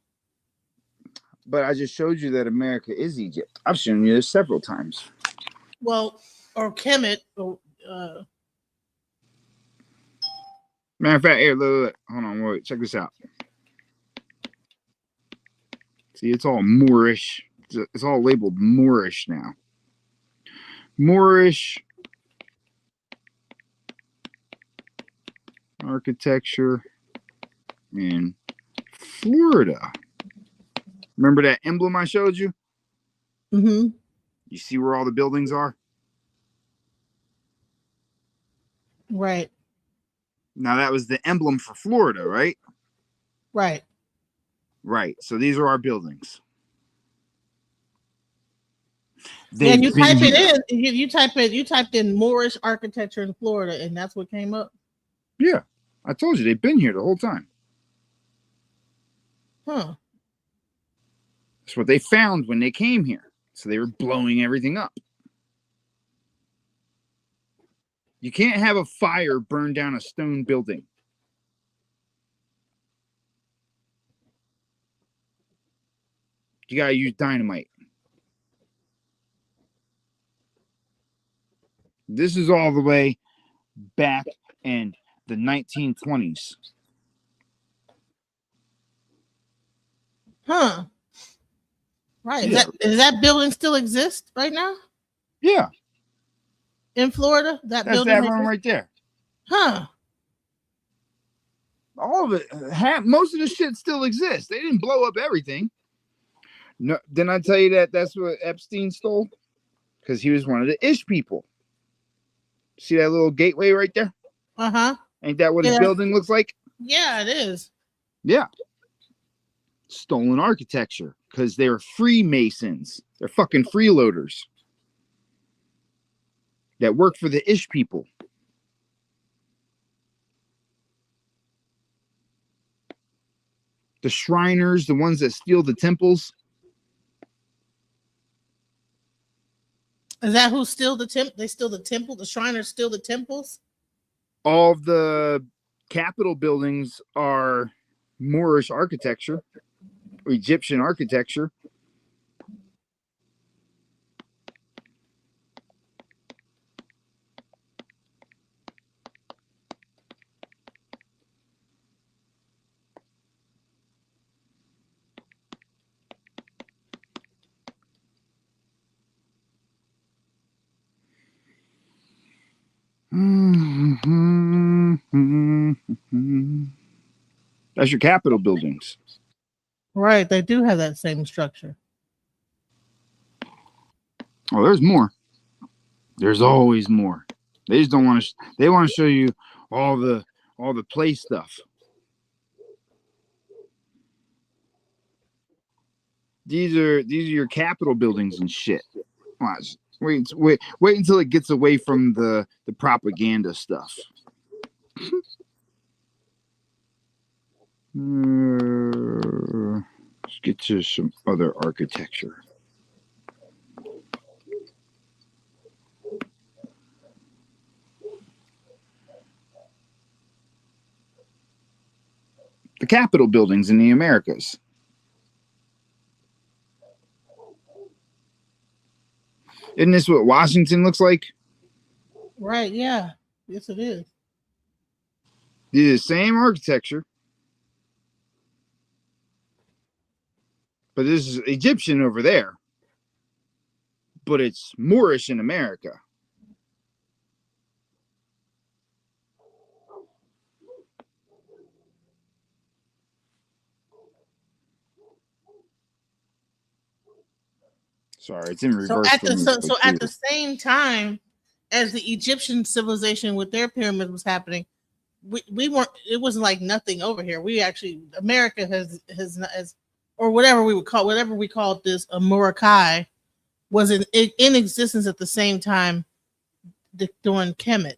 But I just showed you that America is Egypt. I've shown you this several times. Well, or Kemet, Matter of fact, here, look. Hold on, wait, check this out. See, it's all Moorish. It's all labeled Moorish now. Moorish architecture in Florida. Remember that emblem I showed you? Mm-hmm. You see where all the buildings are? Right. Now that was the emblem for Florida, right? Right. Right. So these are our buildings. Yeah, and you They've been type it here. in. You typed in Moorish architecture in Florida, and that's what came up. Yeah, I told you they've been here the whole time. Huh. That's what they found when they came here. So they were blowing everything up. You can't have a fire burn down a stone building. You gotta use dynamite. This is all the way back in the 1920s. Huh. Right. Yeah. Does that building still exist right now Yeah, in Florida? That that's building that exists? room right there. Huh. All of it, most of the shit still exists. They didn't blow up everything. No, didn't I tell you that that's what Epstein stole? Because he was one of the Ish people. See that little gateway right there? Uh-huh. Ain't that what his building looks like? Yeah, it is. Yeah. Stolen architecture because they're Freemasons. They're fucking freeloaders that work for the Ish people. The Shriners, the ones that steal the temples. Is that who steal the temple? They steal the temple? The Shriners steal the temples? All of the Capitol buildings are Moorish architecture, or Egyptian architecture. That's your Capitol buildings. Right. They do have that same structure. Oh, there's more. There's always more. They just don't want to. They want to show you all the play stuff. These are your Capitol buildings and shit. Watch. Wait until it gets away from the propaganda stuff. Let's get to some other architecture. The Capitol buildings in the Americas. Isn't this what Washington looks like? Right, yeah. Yes, it is. The same architecture. But this is Egyptian over there. But it's Moorish in America. Sorry, it's in reverse. So at the same time as the Egyptian civilization with their pyramids was happening, we weren't. It wasn't like nothing over here. We actually, America has or whatever we called this, a Moroccai, was in existence at the same time during Kemet.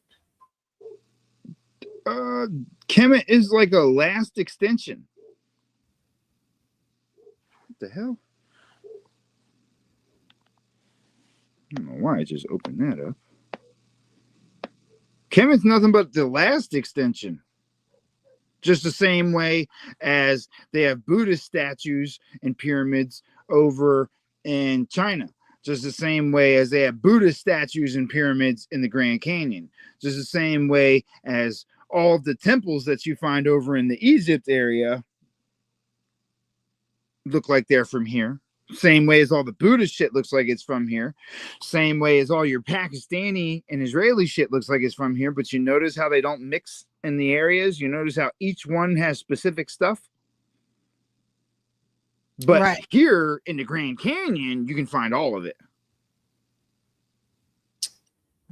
Kemet is like a last extension. What the hell? I don't know why I just opened that up. Kemet's nothing but the last extension. Just the same way as they have Buddhist statues and pyramids over in China. Just the same way as they have Buddhist statues and pyramids in the Grand Canyon. Just the same way as all of the temples that you find over in the Egypt area look like they're from here. Same way as all the Buddhist shit looks like it's from here. Same way as all your Pakistani and Israeli shit looks like it's from here. But you notice how they don't mix in the areas? You notice how each one has specific stuff? But Right. here in the Grand Canyon, you can find all of it.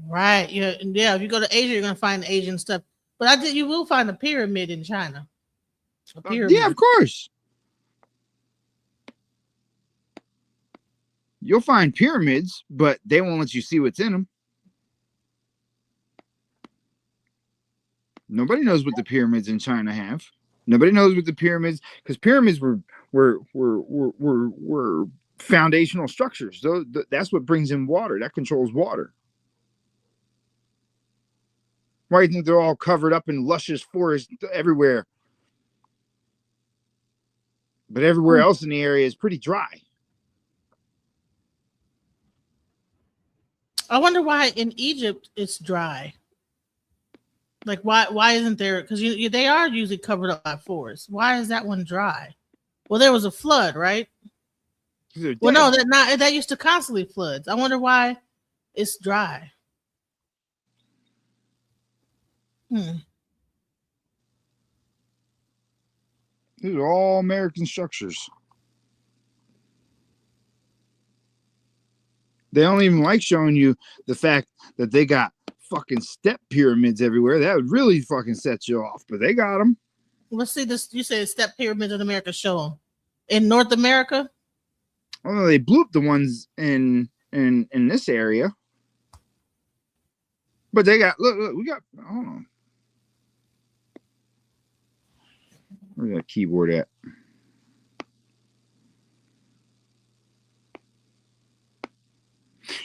Right. Yeah. Yeah. If you go to Asia, you're gonna find Asian stuff. But I think you will find a pyramid in China. A pyramid. Yeah, of course. You'll find pyramids, but they won't let you see what's in them. Nobody knows what the pyramids in China have. Nobody knows what the pyramids, because pyramids were foundational structures. That's what brings in water. That controls water. Why do you think they're all covered up in luscious forest everywhere? But everywhere else in the area is pretty dry. I wonder why in Egypt it's dry. Like why isn't there? Because they are usually covered up by forests. Why is that one dry? Well, there was a flood, right? Well, no, that used to constantly floods. I wonder why it's dry. These are all American structures. They don't even like showing you the fact that they got fucking step pyramids everywhere. That would really fucking set you off, but they got them. Let's see this. You said step pyramids in America. Show them in North America. Oh, they blew up the ones in this area, but they got look we got. Hold on, where's that keyboard at?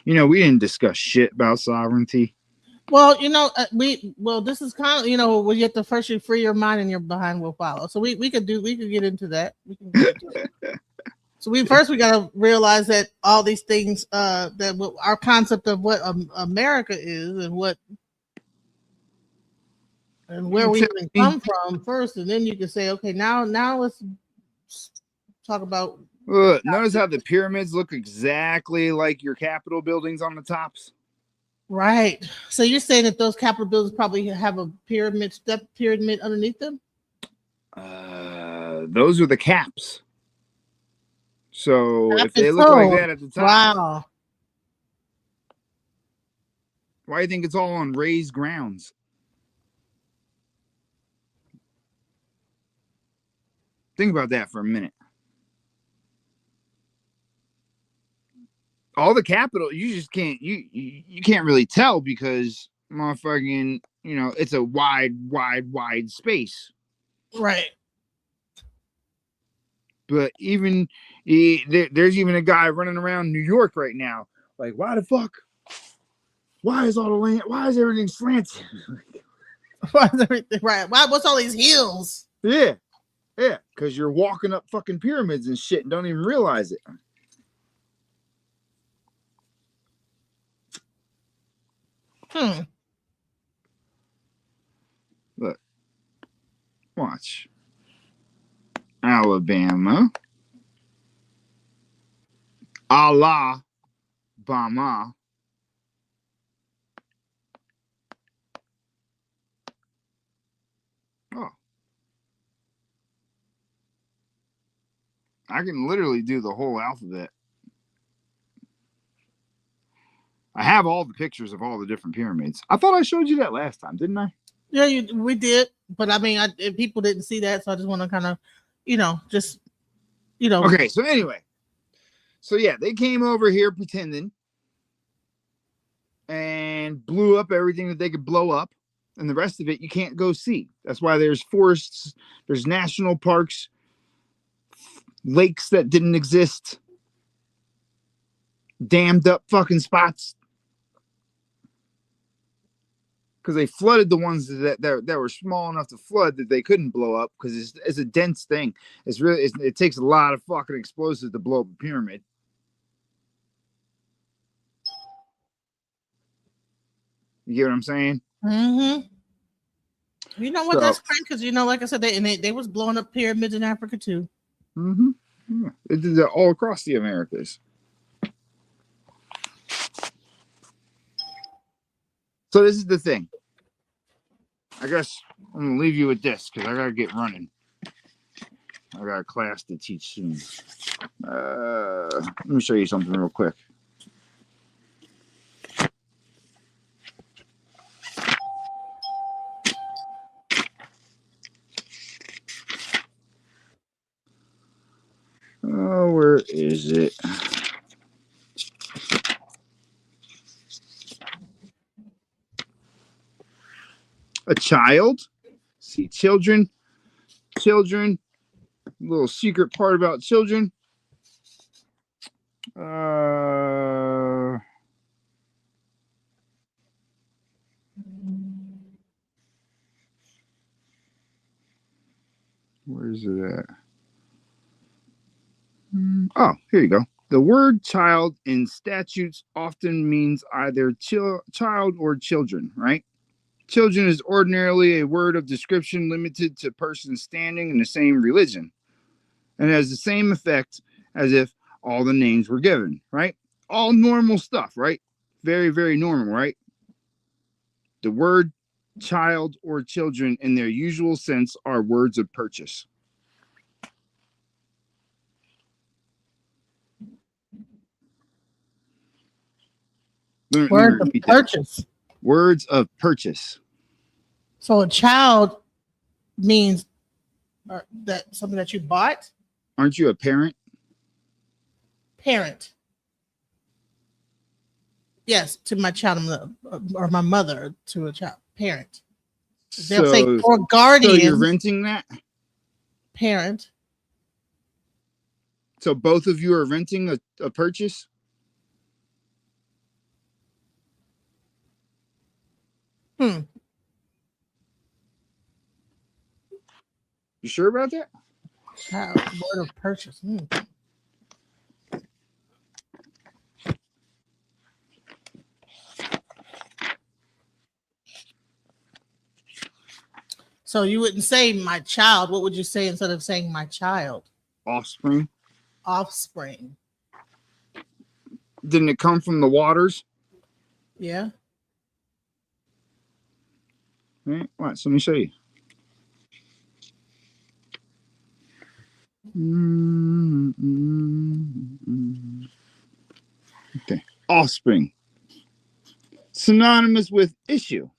You know, we didn't discuss shit about sovereignty. Well, this is kind of, when you have to first you free your mind and your behind will follow. So we could get into that. So we got to realize that all these things, that our concept of what America is and where we even come from first, and then you can say, okay, now let's talk about. Notice how the pyramids look exactly like your Capitol buildings on the tops. Right. So you're saying that those Capitol buildings probably have a step pyramid underneath them? Those are the caps. So if they look like that at the top, wow. Why do you think it's all on raised grounds? Think about that for a minute. All the Capitol, you just can't you can't really tell because motherfucking, it's a wide space. Right. But even there's even a guy running around New York right now. Like, why the fuck? Why is all the land? Why is everything slanted? Why is everything right? What's all these hills? Yeah, because you're walking up fucking pyramids and shit and don't even realize it. Look, watch. Alabama. Allah. Bama. Oh. I can literally do the whole alphabet. I have all the pictures of all the different pyramids. I thought I showed you that last time, didn't I? Yeah, we did. But I mean, people didn't see that, so I just want to kind of, Okay, so anyway. So yeah, they came over here pretending and blew up everything that they could blow up. And the rest of it you can't go see. That's why there's forests, there's national parks, lakes that didn't exist, dammed up fucking spots. Because they flooded the ones that were small enough to flood that they couldn't blow up because it's a dense thing. It takes a lot of fucking explosives to blow up a pyramid. You get what I'm saying? Mm-hmm. You know what? So, That's crazy because like I said, they was blowing up pyramids in Africa too. yeah, they did that all across the Americas. So this is the thing. I guess I'm gonna leave you with this because I gotta get running. I got a class to teach soon. Let me show you something real quick. Oh, where is it? A child. See, children. Little secret part about children. Where's it at? Oh, here you go. The word child in statutes often means either child or children, right? Children is ordinarily a word of description limited to persons standing in the same religion and has the same effect as if all the names were given, right? All normal stuff, right? Very, very normal, right? The word child or children in their usual sense are words of purchase. Word of purchase. Words of purchase. So a child means that something that you bought. Aren't you a parent? Parent. Yes, to my child, or my mother to a child. Parent. They'll say or guardian. So you're renting that? Parent. So both of you are renting a purchase? You sure about that? Word of purchase. So you wouldn't say my child. What would you say instead of saying my child? Offspring. Offspring. Didn't it come from the waters? Yeah. Right. What? So let me show you. Okay. Offspring. Synonymous with issue.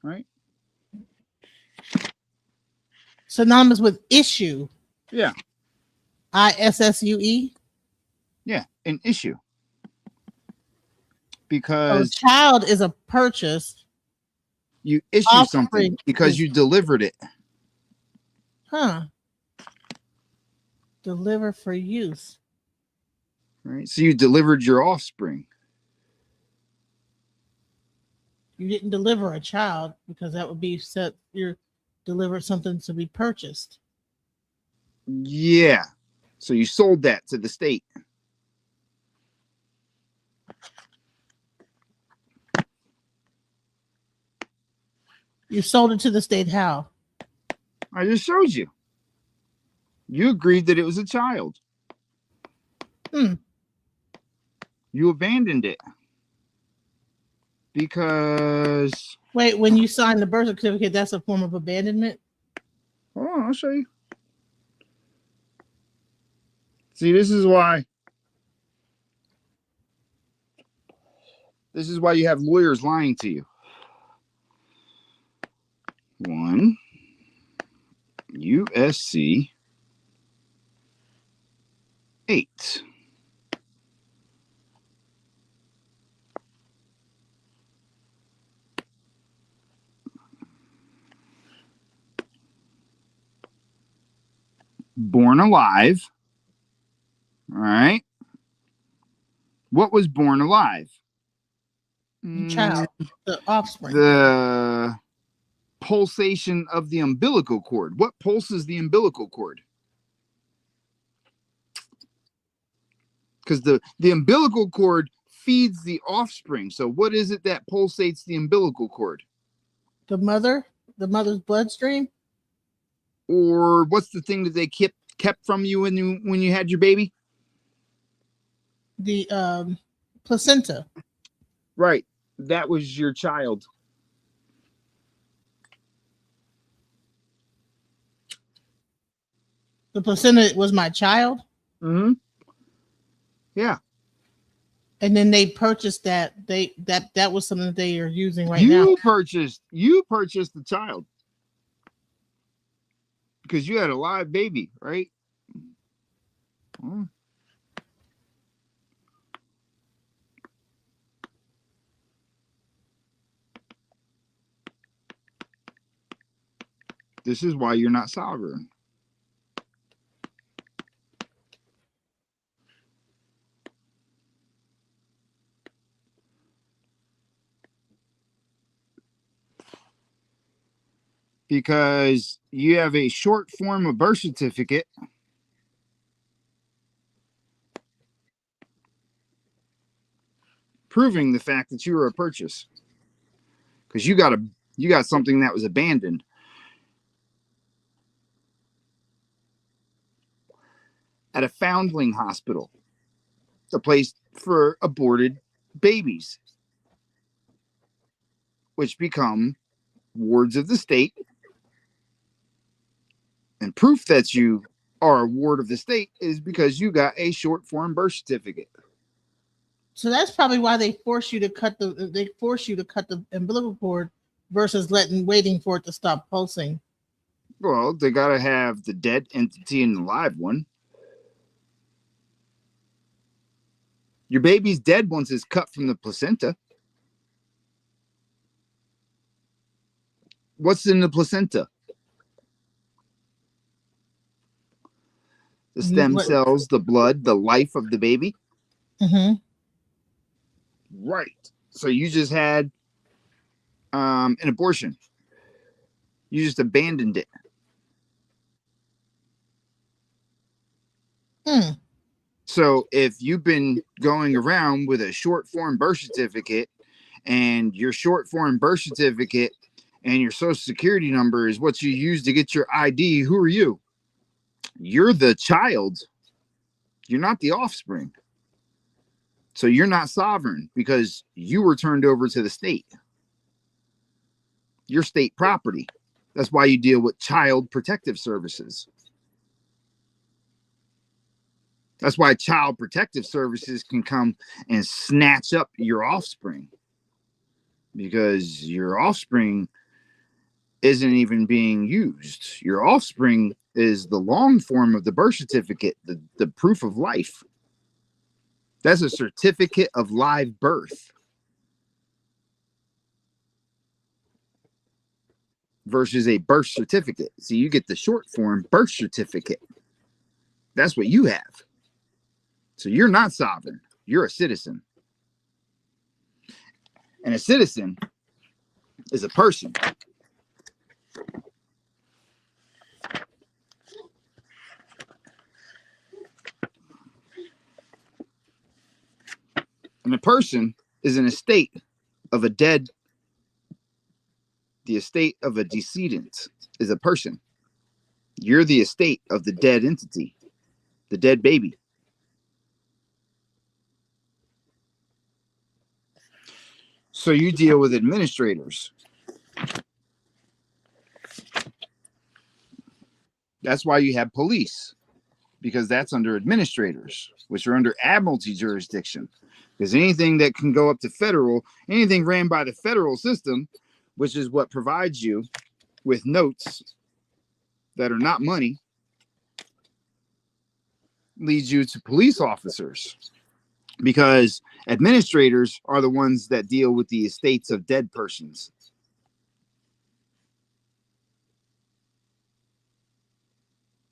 Right? Synonymous with issue. Yeah. ISSUE. Yeah, an issue. Because child is a purchase. You issue something because you delivered it. Huh. Deliver for use. Right. So you delivered your offspring. You didn't deliver a child because that would be you're delivered something to be purchased. Yeah. So you sold that to the state. You sold it to the state how? I just showed you. You agreed that it was a child. You abandoned it. Because... Wait, when you sign the birth certificate, that's a form of abandonment? Hold on, I'll show you. See, this is why you have lawyers lying to you. 1 USC 8. Born alive. All right. What was born alive? Child, the offspring. The pulsation of the umbilical cord. What pulses the umbilical cord? Because the umbilical cord feeds the offspring. So what is it that pulsates the umbilical cord? The mother's bloodstream. Or what's the thing that they kept from you when you had your baby? The placenta. Right. That was your child. The placenta was my child. Mm-hmm. Yeah. And then they purchased that. That was something that they are using right you now. purchased the child because you had a live baby, right? This is why you're not sovereign. Because you have a short form of birth certificate proving the fact that you were a purchase. Because you got something that was abandoned. At a foundling hospital, a place for aborted babies, which become wards of the state. And proof that you are a ward of the state is because you got a short form birth certificate. So that's probably why they force you to cut the umbilical cord versus waiting for it to stop pulsing. Well, they got to have the dead entity and the live one. Your baby's dead once it's cut from the placenta. What's in the placenta? The stem cells, the blood, the life of the baby. Mm-hmm. Right. So you just had an abortion. You just abandoned it. Mm. So if you've been going around with a short form birth certificate and your short form birth certificate and your social security number is what you use to get your ID, who are you? You're the child. You're not the offspring. So you're not sovereign because you were turned over to the state. You're state property. That's why you deal with child protective services. That's why child protective services can come and snatch up your offspring, because your offspring isn't even being used. Your offspring is the long form of the birth certificate, the proof of life. That's a certificate of live birth versus a birth certificate. So you get the short form birth certificate. That's what you have. So you're not sovereign. You're a citizen. And a citizen is a person. And a person is an estate of a dead. The estate of a decedent is a person. You're the estate of the dead entity, the dead baby. So you deal with administrators. That's why you have police, because that's under administrators, which are under admiralty jurisdiction. Because anything that can go up to federal, anything ran by the federal system, which is what provides you with notes that are not money, leads you to police officers. Because administrators are the ones that deal with the estates of dead persons.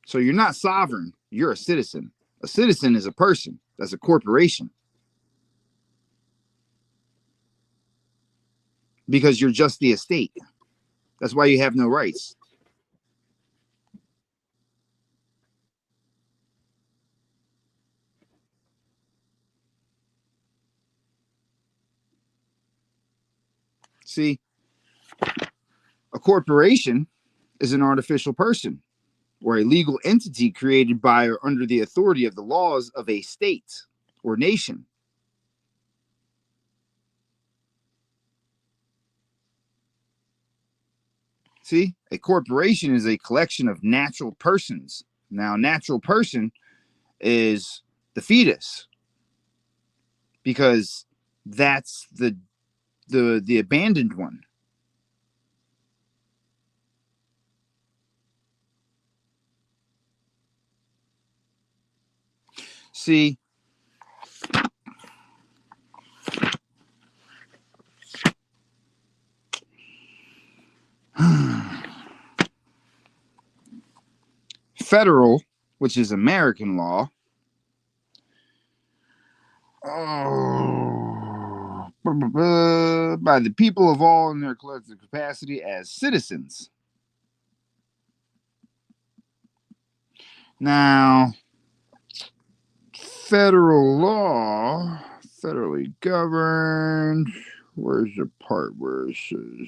So you're not sovereign, you're a citizen. A citizen is a person, that's a corporation. Because you're just the estate. That's why you have no rights. See, corporation is an artificial person or a legal entity created by or under the authority of the laws of a state or nation. See, a corporation is a collection of natural persons. Now, natural person is the fetus because that's the abandoned one. See, federal, which is American law, by the people of all in their collective capacity as citizens. Now, federal law, federally governed. Where's the part where it says?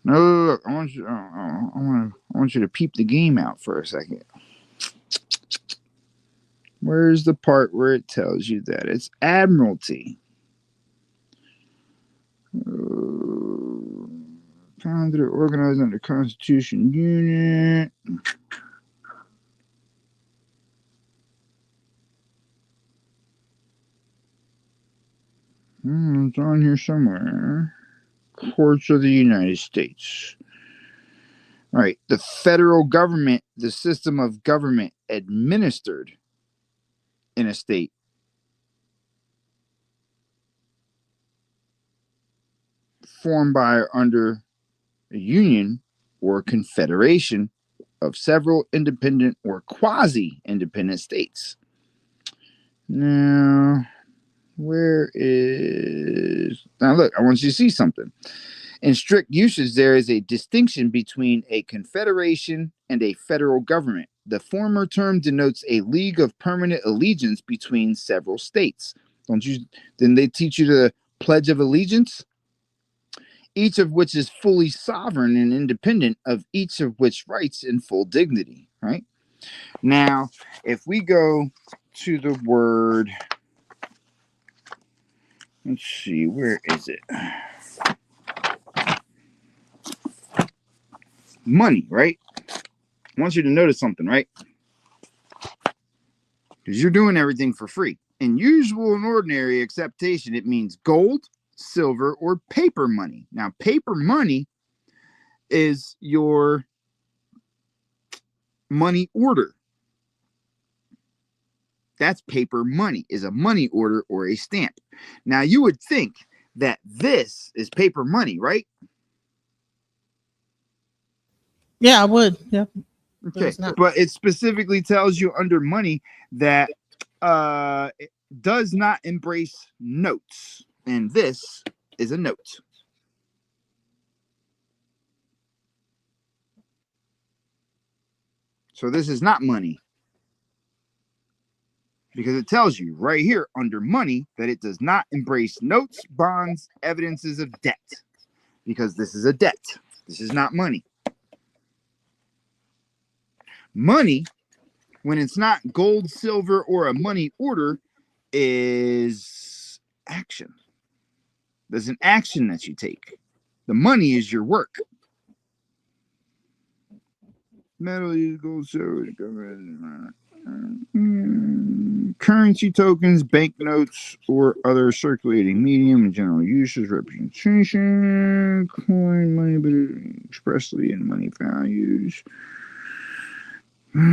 No, look, I want you to peep the game out for a second. Where's the part where it tells you that it's admiralty? Founded or organized under Constitution Unit. It's on here somewhere. Courts of the United States. All right. The federal government, the system of government administered in a state. Formed by or under a union or confederation of several independent or quasi-independent states. Now, where is... Now, look, I want you to see something. In strict usage, there is a distinction between a confederation and a federal government. The former term denotes a league of permanent allegiance between several states. Didn't they teach you the Pledge of Allegiance? Each of which is fully sovereign and independent of each of which rights in full dignity, right? Now, if we go to the word, let's see, where is it? Money, right? I want you to notice something, right? Because you're doing everything for free. In usual and ordinary acceptation, it means gold, silver, or paper money. Now, paper money is your money order. That's paper money, is a money order or a stamp. Now, you would think that this is paper money, right? Yeah, I would. Yeah. Okay, but it specifically tells you under money that it does not embrace notes, and this is a note. So this is not money, because it tells you right here under money that it does not embrace notes, bonds, evidences of debt, because this is a debt. This is not money. Money, when it's not gold, silver, or a money order, is action. There's an action that you take. The money is your work. Metal, gold, silver, currency tokens, banknotes, or other circulating medium in general uses, representation, coin, money, but expressly in money values. Hold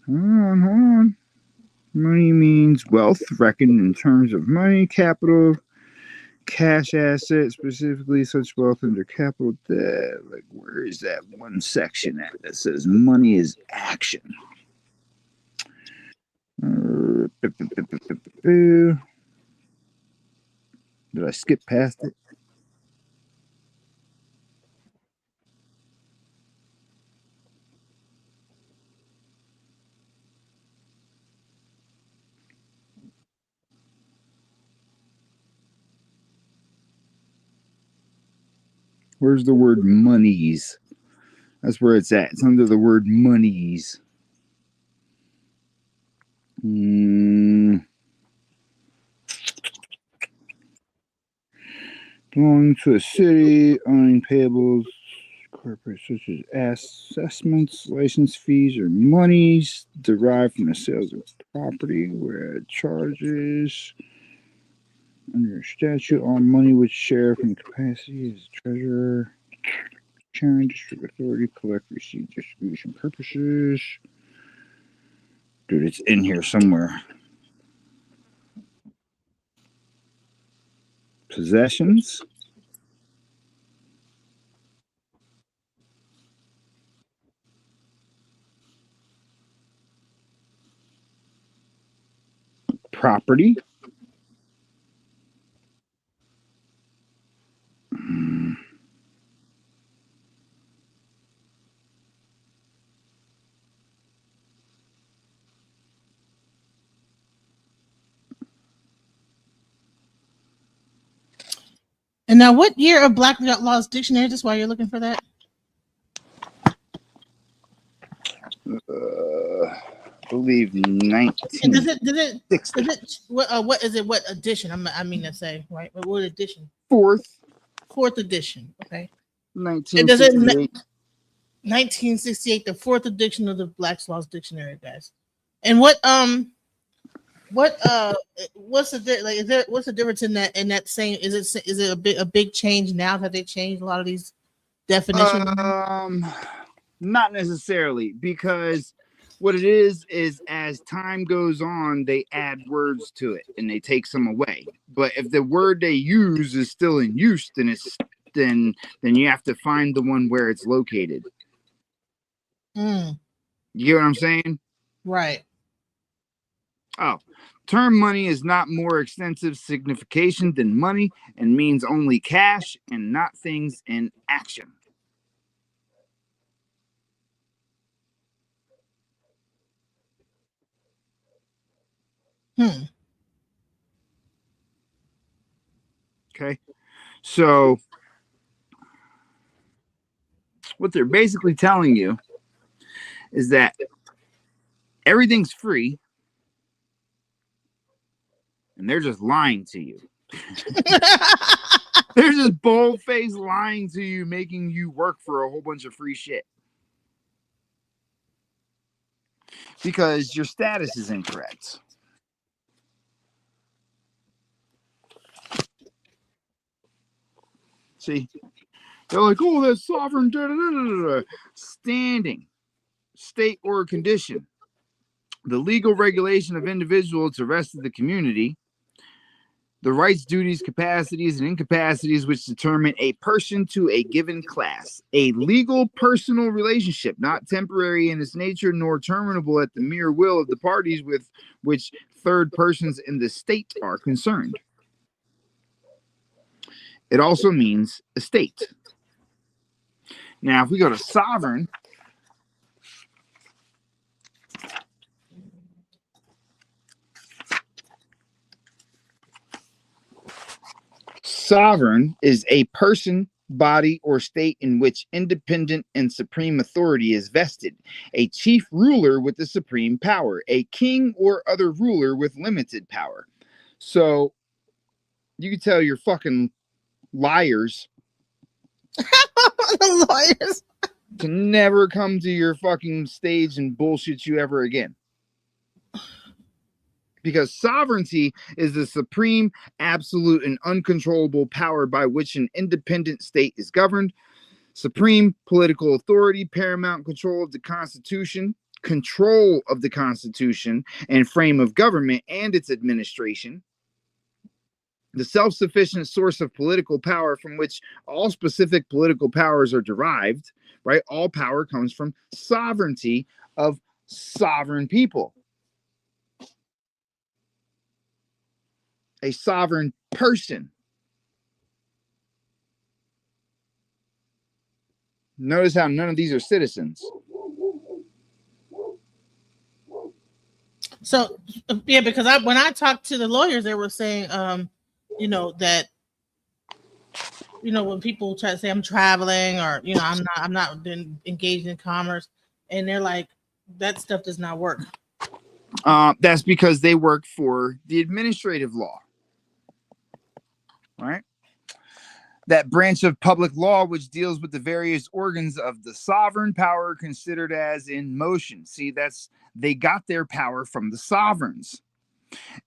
on. Money means wealth reckoned in terms of money, capital, cash assets, specifically such wealth under capital debt. Like, where is that one section at that says money is action? Did I skip past it? Where's the word monies? That's where it's at. It's under the word monies. Belonging to a city, owning payables, corporate such as assessments, license fees, or monies derived from the sales of property, where charges under statute, all money which share from capacity as treasurer, sharing, district authority, collect, receive, distribution purposes. Dude, it's in here somewhere. Possessions. Property. And now, what year of Black Laws Dictionary? Just while you're looking for that. I believe 19. And does it what is it? What edition? I mean to say, right? What edition? Fourth edition. Okay. 1968. 1968, the fourth edition of the Black Laws Dictionary, guys. And what's the like? What's the difference in that same? Is it a big change now that they changed a lot of these definitions? Not necessarily, because what it is as time goes on, they add words to it and they take some away. But if the word they use is still in use, then you have to find the one where it's located. You get what I'm saying? Right. Oh, term money is not more extensive signification than money and means only cash and not things in action. Okay. So what they're basically telling you is that everything's free and they're just lying to you. They're just bold-faced lying to you, making you work for a whole bunch of free shit. Because your status is incorrect. See? They're like, oh, that's sovereign. Da, da, da, da, da. Standing, state or condition. The legal regulation of individuals to the rest of the community. The rights, duties, capacities, and incapacities which determine a person to a given class. A legal personal relationship, not temporary in its nature, nor terminable at the mere will of the parties with which third persons in the state are concerned. It also means estate. Now, if we go to sovereign, sovereign is a person, body, or state in which independent and supreme authority is vested. A chief ruler with the supreme power. A king or other ruler with limited power. So, you can tell your fucking liars The lawyers to never come to your fucking stage and bullshit you ever again. Because sovereignty is the supreme, absolute, and uncontrollable power by which an independent state is governed. Supreme political authority, paramount control of the Constitution and frame of government and its administration. The self-sufficient source of political power from which all specific political powers are derived, right? All power comes from sovereignty of sovereign people. A sovereign person. Notice how none of these are citizens. So, yeah, because when I talked to the lawyers, they were saying, that when people try to say I'm traveling or I'm not engaged in commerce, and they're like, that stuff does not work. That's because they work for the administrative law, right? That branch of public law which deals with the various organs of the sovereign power considered as in motion. See, they got their power from the sovereigns,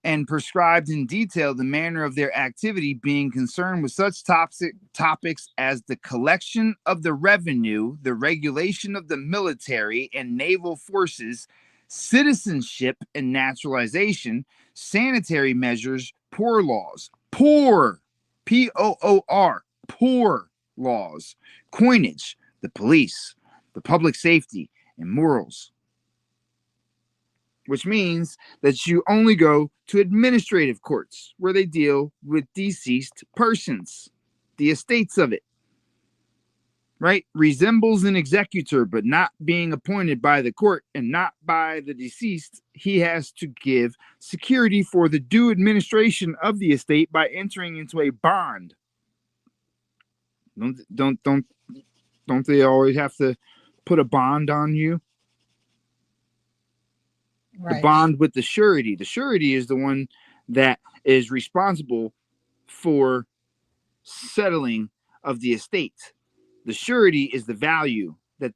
and prescribed in detail the manner of their activity, being concerned with such topics as the collection of the revenue, the regulation of the military and naval forces, citizenship and naturalization, sanitary measures, poor laws, poor, P-O-O-R, poor laws, coinage, the police, the public safety, and morals. Which means that you only go to administrative courts where they deal with deceased persons, the estates of it. Right? Resembles an executor, but not being appointed by the court and not by the deceased, he has to give security for the due administration of the estate by entering into a bond. Don't they always have to put a bond on you? Right. The bond with the surety. The surety is the one that is responsible for settling of the estate. The surety is the value that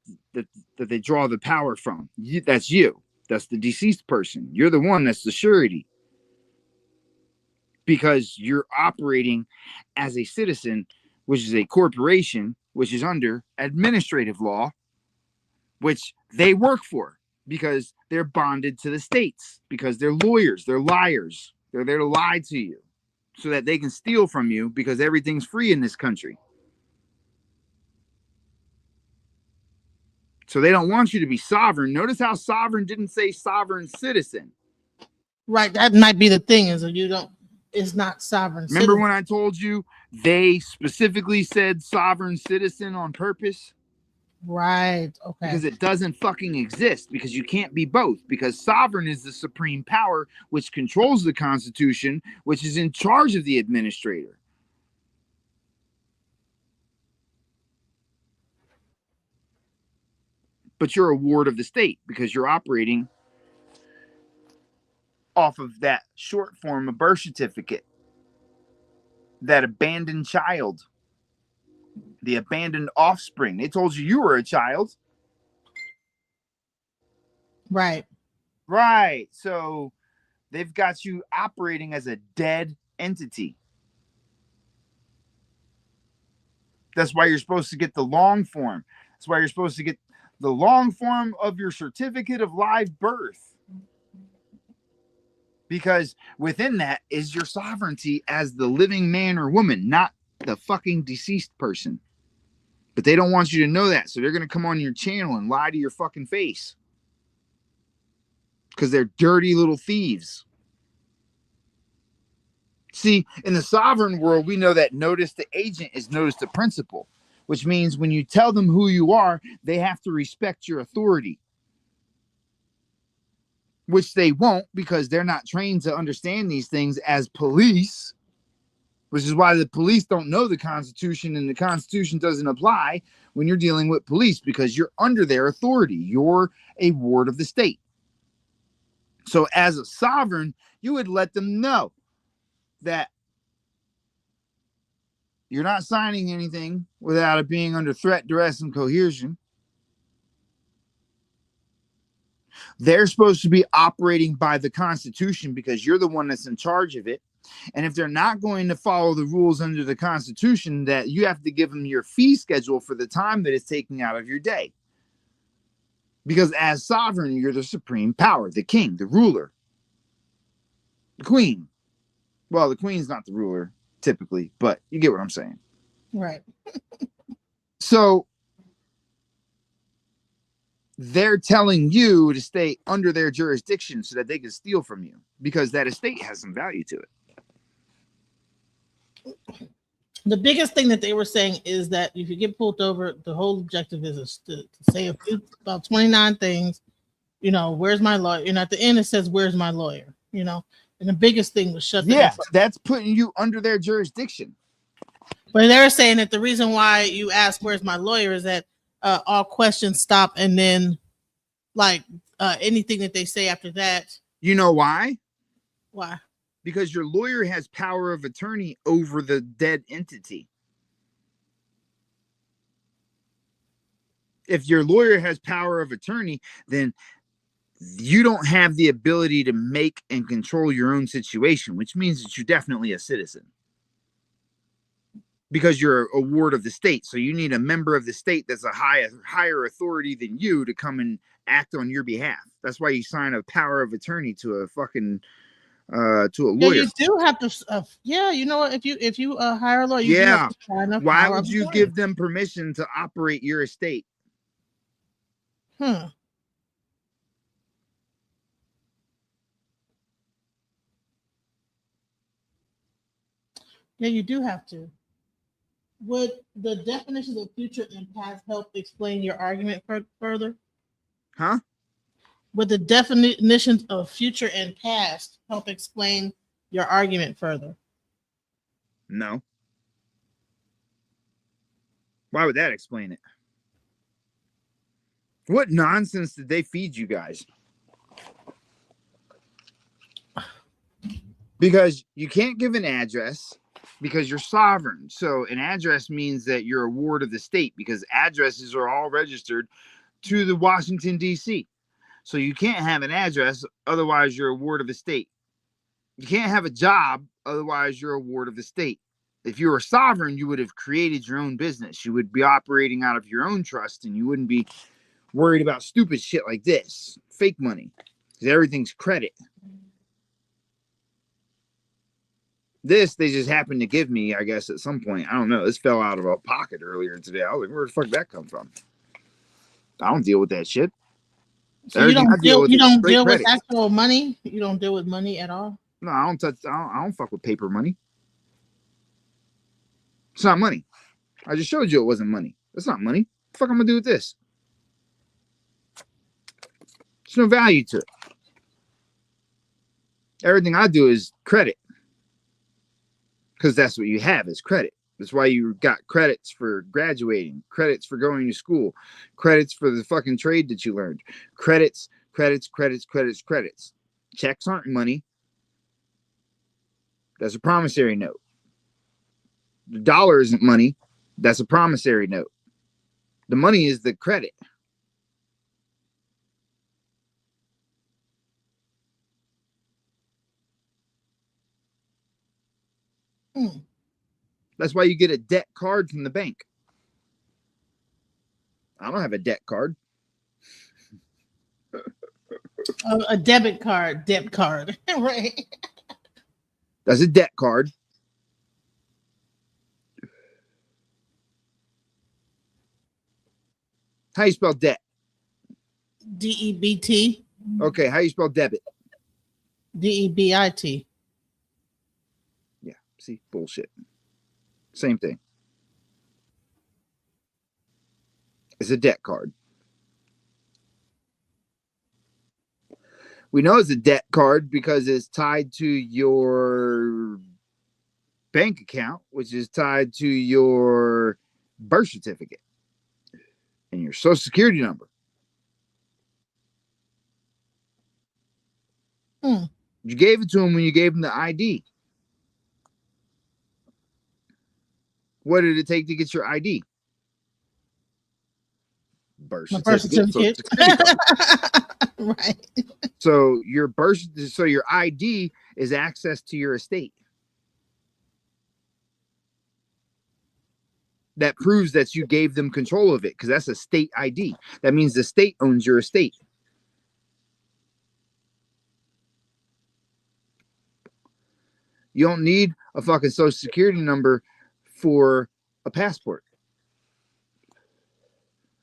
they draw the power from. That's you. That's the deceased person. You're the one that's the surety. Because you're operating as a citizen, which is a corporation, which is under administrative law, which they work for because they're bonded to the states, because they're lawyers, they're liars. They're there to lie to you so that they can steal from you because everything's free in this country. So they don't want you to be sovereign. Notice how sovereign didn't say sovereign citizen. Right. That might be the thing, is that it's not sovereign Remember citizen. when I told you they specifically said sovereign citizen on purpose? Right. Okay. Because it doesn't fucking exist, because you can't be both, because sovereign is the supreme power which controls the Constitution, which is in charge of the administrator. But you're a ward of the state because you're operating off of that short form of birth certificate, that abandoned child, the abandoned offspring. They told you were a child. Right. Right. So they've got you operating as a dead entity. That's why you're supposed to get the long form. That's why you're supposed to get the long form of your certificate of live birth. Because within that is your sovereignty as the living man or woman, not the fucking deceased person. But they don't want you to know that. So they're going to come on your channel and lie to your fucking face. Because they're dirty little thieves. See, in the sovereign world, we know that notice to agent is notice to principal, which means when you tell them who you are, they have to respect your authority. Which they won't, because they're not trained to understand these things as police, which is why the police don't know the Constitution, and the Constitution doesn't apply when you're dealing with police, because you're under their authority. You're a ward of the state. So as a sovereign, you would let them know that you're not signing anything without it being under threat, duress, and coercion. They're supposed to be operating by the Constitution because you're the one that's in charge of it. And if they're not going to follow the rules under the Constitution, that you have to give them your fee schedule for the time that it's taking out of your day. Because as sovereign, you're the supreme power, the king, the ruler, the queen. Well, the queen's not the ruler typically, but you get what I'm saying. Right. So they're telling you to stay under their jurisdiction so that they can steal from you, because that estate has some value to it. The biggest thing that they were saying is that if you get pulled over, the whole objective is to say about 29 things. Where's my lawyer? And at the end, it says, "Where's my lawyer?" And the biggest thing was shut. Yeah, that's putting you under their jurisdiction. But they're saying that the reason why you ask where's my lawyer is that all questions stop, and then like anything that they say after that. You know why? Why? Because your lawyer has power of attorney over the dead entity. If your lawyer has power of attorney, then you don't have the ability to make and control your own situation, which means that you're definitely a citizen. Because you're a ward of the state. So you need a member of the state that's a higher authority than you to come and act on your behalf. That's why you sign a power of attorney to a fucking to a lawyer. Yeah, you do have to. Yeah, you know what? If you hire a lawyer, you do have to sign a Why power would of you attorney. give them permission to operate your estate? Yeah, you do have to. Would the definitions of future and past help explain your argument further? Huh? Would the definitions of future and past help explain your argument further? No. Why would that explain it? What nonsense did they feed you guys? Because you can't give an address because you're sovereign. So an address means that you're a ward of the state because addresses are all registered to the Washington, D.C. So you can't have an address, otherwise you're a ward of the state. You can't have a job, otherwise you're a ward of the state. If you were sovereign, you would have created your own business. You would be operating out of your own trust, and you wouldn't be worried about stupid shit like this, fake money, because everything's credit. This, they just happened to give me, I guess, at some point. I don't know. This fell out of a pocket earlier today. I was like, where the fuck did that come from? I don't deal with that shit. So you don't deal with actual money? You don't deal with money at all? No, I don't touch. I don't fuck with paper money. It's not money. I just showed you it wasn't money. It's not money. What the fuck I'm gonna do with this? There's no value to it. Everything I do is credit. Because that's what you have is credit. That's why you got credits for graduating, credits for going to school, credits for the fucking trade that you learned. Credits. Checks aren't money. That's a promissory note. The dollar isn't money. That's a promissory note. The money is the credit. That's why you get a debt card from the bank. I don't have a debt card. A debit card, right? That's a debt card. How you spell debt? DEBT. Okay, how you spell debit? DEBIT. Yeah, see, bullshit. Same thing. It's a debt card. We know it's a debt card because it's tied to your bank account, which is tied to your birth certificate and your social security number. You gave it to him when you gave him the ID. What did it take to get your ID? Birth certificate. Right. So your ID is access to your estate. That proves that you gave them control of it because that's a state ID. That means the state owns your estate. You don't need a fucking social security number for a passport.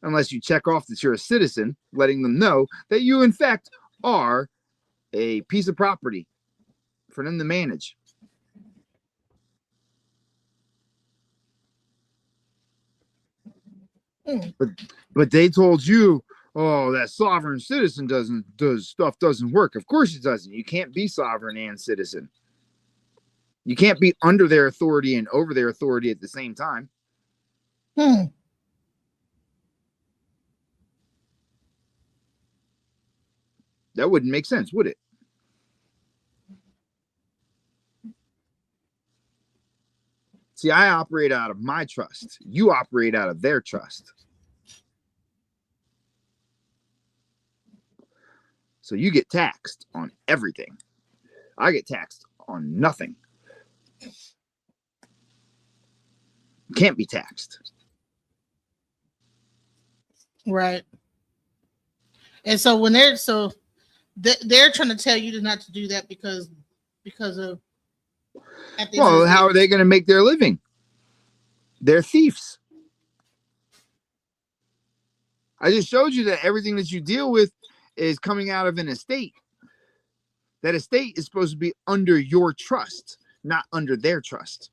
Unless you check off that you're a citizen, letting them know that you, in fact, are a piece of property for them to manage. But they told you, oh, that sovereign citizen doesn't work. Of course it doesn't. You can't be sovereign and citizen. You can't be under their authority and over their authority at the same time. Hmm. That wouldn't make sense, would it? See, I operate out of my trust. You operate out of their trust. So you get taxed on everything. I get taxed on nothing. Can't be taxed. Right. And so when they're trying to tell you not to do that because of. Well, how are they going to make their living? They're thieves. I just showed you that everything that you deal with is coming out of an estate. That estate is supposed to be under your trust, not under their trust.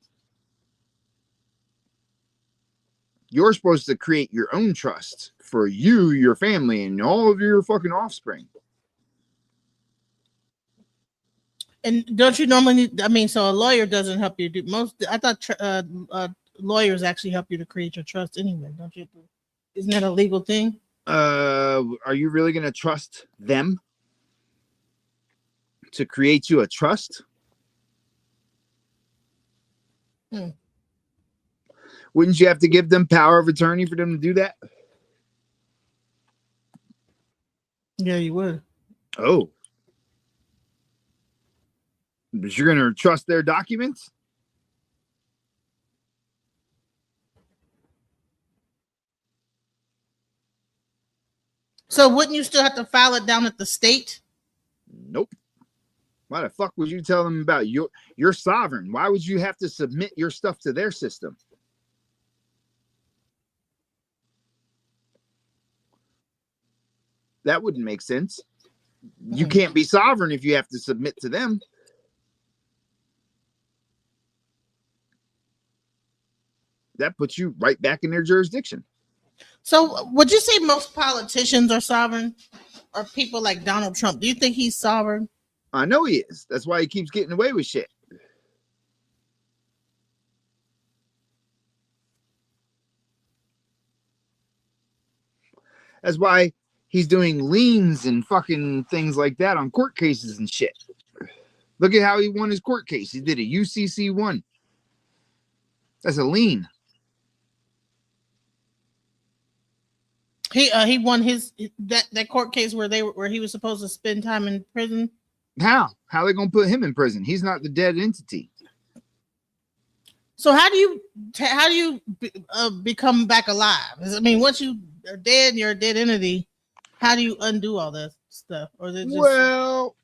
You're supposed to create your own trust for you, your family, and all of your fucking offspring. And don't you normally need, I mean, so a lawyer doesn't help you do most. I thought lawyers actually help you to create your trust anyway, don't you? Isn't that a legal thing? Are you really going to trust them to create you a trust? Wouldn't you have to give them power of attorney for them to do that? Yeah, you would. Oh. But you're going to trust their documents? So wouldn't you still have to file it down at the state? Nope. Why the fuck would you tell them about your sovereign? Why would you have to submit your stuff to their system? That wouldn't make sense. You can't be sovereign if you have to submit to them. That puts you right back in their jurisdiction. So would you say most politicians are sovereign? Or people like Donald Trump? Do you think he's sovereign? I know he is. That's why he keeps getting away with shit. That's why he's doing liens and fucking things like that on court cases and shit. Look at how he won his court case. He did a UCC1. That's a lien. He won his that court case where he was supposed to spend time in prison. How are they gonna put him in prison? He's not the dead entity. So how do you become back alive? I mean, once you are dead, you're a dead entity. How do you undo all that stuff? Or is it just, well,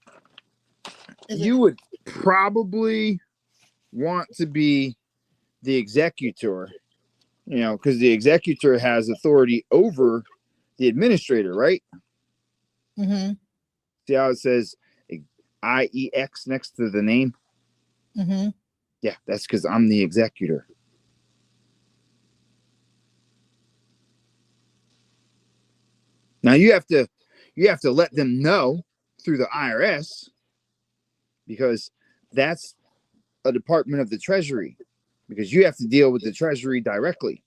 you would probably want to be the executor, you know, because the executor has authority over the administrator, right? Mm-hmm. See how it says IEX next to the name? Mm-hmm. Yeah, that's because I'm the executor. Now you have to let them know through the IRS, because that's a department of the Treasury, because you have to deal with the Treasury directly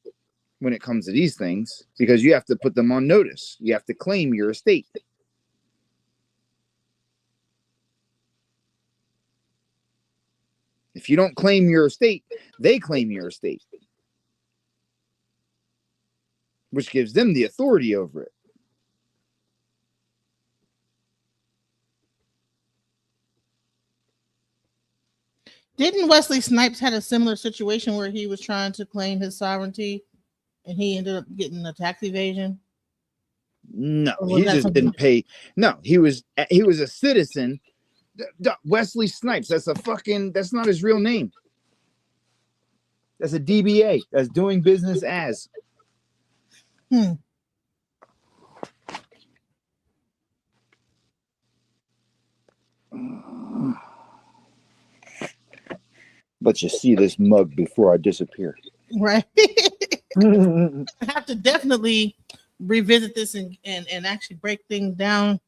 when it comes to these things, because you have to put them on notice. You have to claim your estate. If you don't claim your estate, they claim your estate, which gives them the authority over it. Didn't Wesley Snipes had a similar situation where he was trying to claim his sovereignty and he ended up getting a tax evasion? No, he just didn't pay. No, he was a citizen. Wesley Snipes. That's not his real name. That's a DBA. That's doing business as. Let you see this mug before I disappear. Right. I have to definitely revisit this and actually break things down.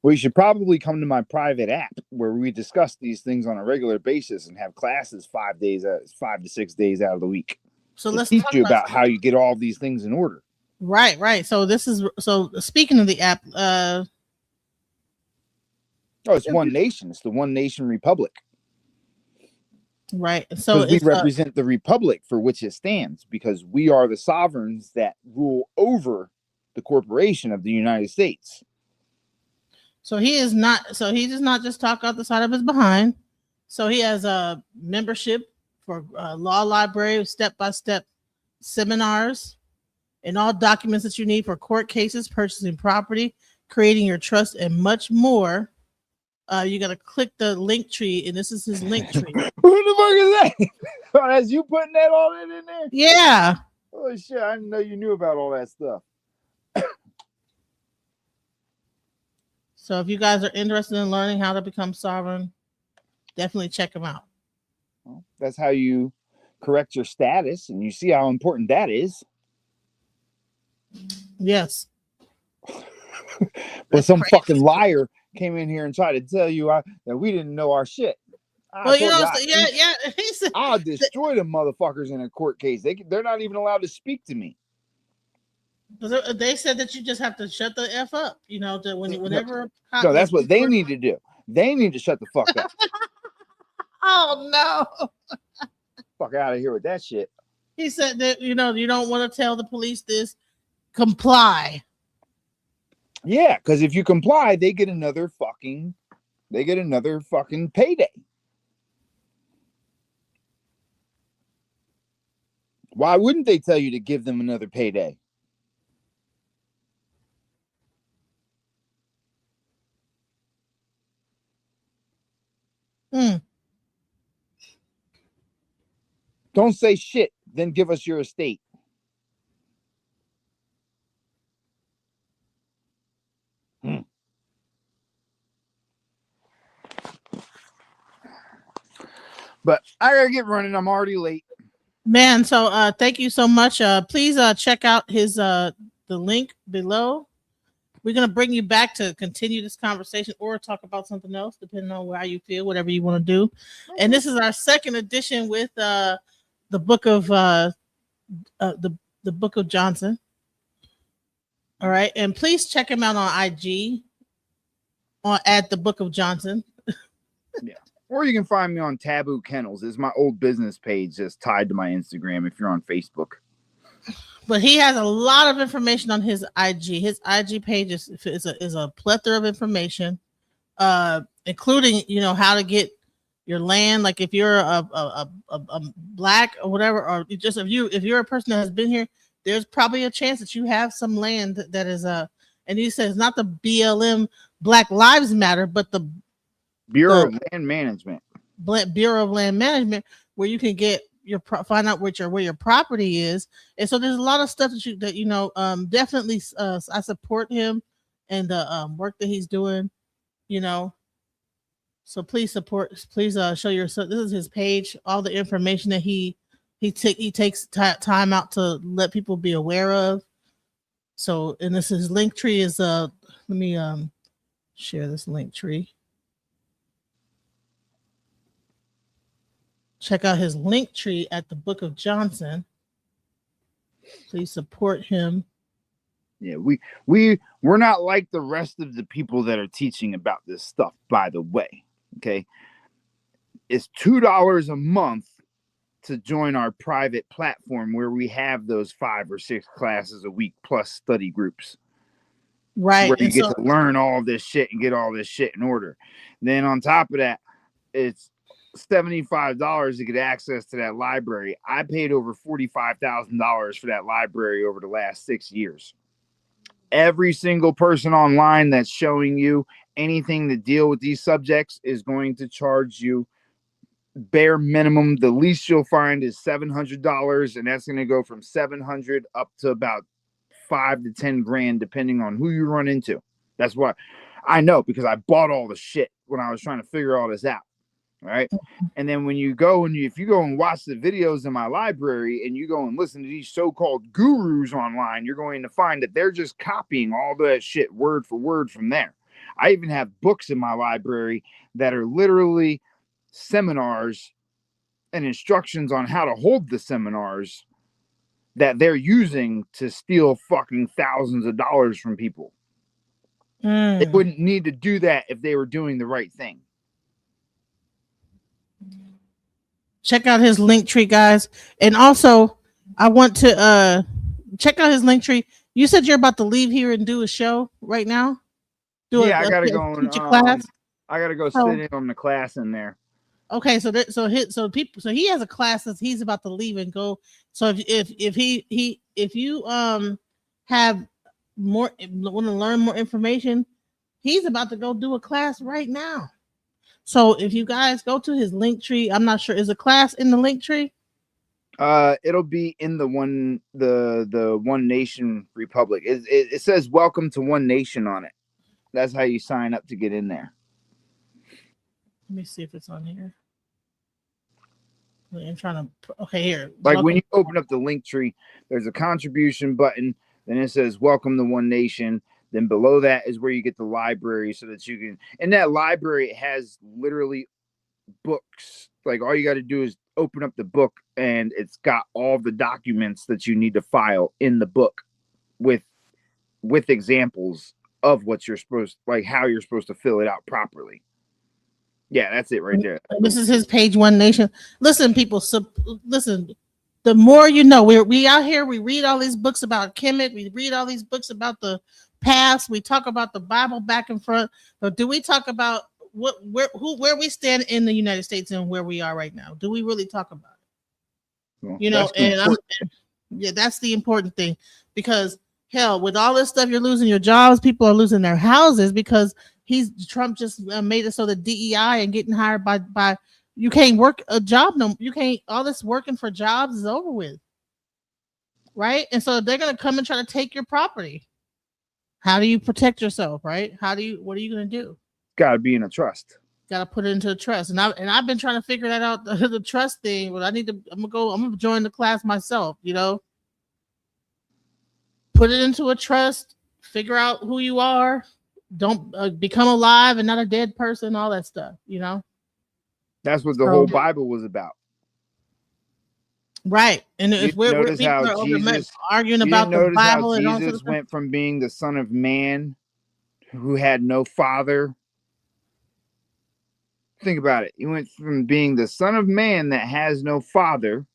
Well, you should probably come to my private app where we discuss these things on a regular basis and have classes 5 to 6 days out of the week. So to let's teach talk you about about how you get all these things in order. Right. So speaking of the app, it's One Nation. It's the One Nation Republic. Right. So we represent the republic for which it stands, because we are the sovereigns that rule over the corporation of the United States. So he does not just talk out the side of his behind. So he has a membership for law library, step-by-step seminars, and all documents that you need for court cases, purchasing property, creating your trust, and much more. You got to click the link tree, and this is his link tree. Who the fuck is that? Oh, that's you putting that all in there? Yeah. Holy shit, I didn't know you knew about all that stuff. So if you guys are interested in learning how to become sovereign, definitely check him out. Well, that's how you correct your status, and you see how important that is. Yes. But some fucking liar came in here and tried to tell you that we didn't know our shit. Well, you know, yeah. He said, I'll destroy them motherfuckers in a court case. They're not even allowed to speak to me. They said that you just have to shut the F up, you know, whenever. No, that's what they need to do. They need to shut the fuck up. Oh, no. Fuck out of here with that shit. He said that, you know, you don't want to tell the police this. Comply. Yeah, because if you comply, they get another fucking payday. Why wouldn't they tell you to give them another payday? Don't say shit, then give us your estate. But I gotta get running. I'm already late. Man, so thank you so much. Please check out his the link below. We're gonna bring you back to continue this conversation or talk about something else, depending on how you feel, whatever you want to do. And this is our second edition with the book of the book of Johnson. All right, and please check him out on IG at the Book of Johnson. Yeah. Or you can find me on Taboo Kennels. It's my old business page that's tied to my Instagram if you're on Facebook. But he has a lot of information on his IG. His IG page is a plethora of information, including, you know, how to get your land. Like if you're a black or whatever, or just if you're a person that has been here, there's probably a chance that you have some land that is and he says not the BLM Black Lives Matter, but the Bureau of Land Management. Bureau of Land Management, where you can get find out where your property is. And so there's a lot of stuff that you know, definitely I support him and the work that he's doing, you know. So please show your son. This is his page, all the information that he takes time out to let people be aware of. So, and this is link tree is let me share this link tree. Check out his link tree at the Book of Johnson. Please support him. Yeah, we're not like the rest of the people that are teaching about this stuff, by the way. Okay. It's $2 a month to join our private platform where we have those 5 or 6 classes a week plus study groups. Right. Where you get to learn all this shit and get all this shit in order. Then on top of that, it's $75 to get access to that library. I paid over $45,000 for that library over the last 6 years. Every single person online that's showing you anything to deal with these subjects is going to charge you bare minimum. The least you'll find is $700, and that's going to go from $700 up to about $5 to $10 grand, depending on who you run into. That's what I know, because I bought all the shit when I was trying to figure all this out. Right. And then when you go and if you go and watch the videos in my library and you go and listen to these so-called gurus online, you're going to find that they're just copying all that shit word for word from there. I even have books in my library that are literally seminars and instructions on how to hold the seminars that they're using to steal fucking thousands of dollars from people. They wouldn't need to do that if they were doing the right thing. Check out his link tree, guys. And also, I want to check out his link tree. You said you're about to leave here and do a show right now. I gotta go teach a class. I gotta go sit in on the class in there. Okay, so he has a class that he's about to leave and go. So if you have more want to learn more information, he's about to go do a class right now. So if you guys go to his link tree, I'm not sure, is a class in the link tree? It'll be in the One Nation Republic. It says welcome to One Nation on it. That's how you sign up to get in there. Let me see if it's on here. I'm trying to. Okay, here. Like when you open up the link tree, there's a contribution button. Then it says welcome to One Nation. Then below that is where you get the library, so that you can. In that library, it has literally books. Like all you got to do is open up the book, and it's got all the documents that you need to file in the book, with examples of what you're supposed, like how you're supposed to fill it out properly. Yeah, that's it right there. This is his page, One Nation. Listen, people. So listen. The more you know, we out here. We read all these books about Kemet. We read all these books about the past. We talk about the Bible back and front. But do we talk about where we stand in the United States and where we are right now? Do we really talk about it? Well, you know, that's the important thing, because hell, with all this stuff, you're losing your jobs. People are losing their houses because Trump just made it so that DEI and getting hired by you can't work a job. No, you can't. All this working for jobs is over with. Right. And so they're going to come and try to take your property. How do you protect yourself? Right. What are you going to do? Got to be in a trust. Got to put it into a trust. And I've been trying to figure that out, the trust thing, but I'm going to join the class myself, you know, put it into a trust, figure out who you are. Don't become alive and not a dead person, all that stuff, you know. That's what the whole Bible was about. Right. And if we're arguing about the Bible, and Jesus went from being the Son of Man who had no father. Think about it. He went from being the Son of Man that has no father,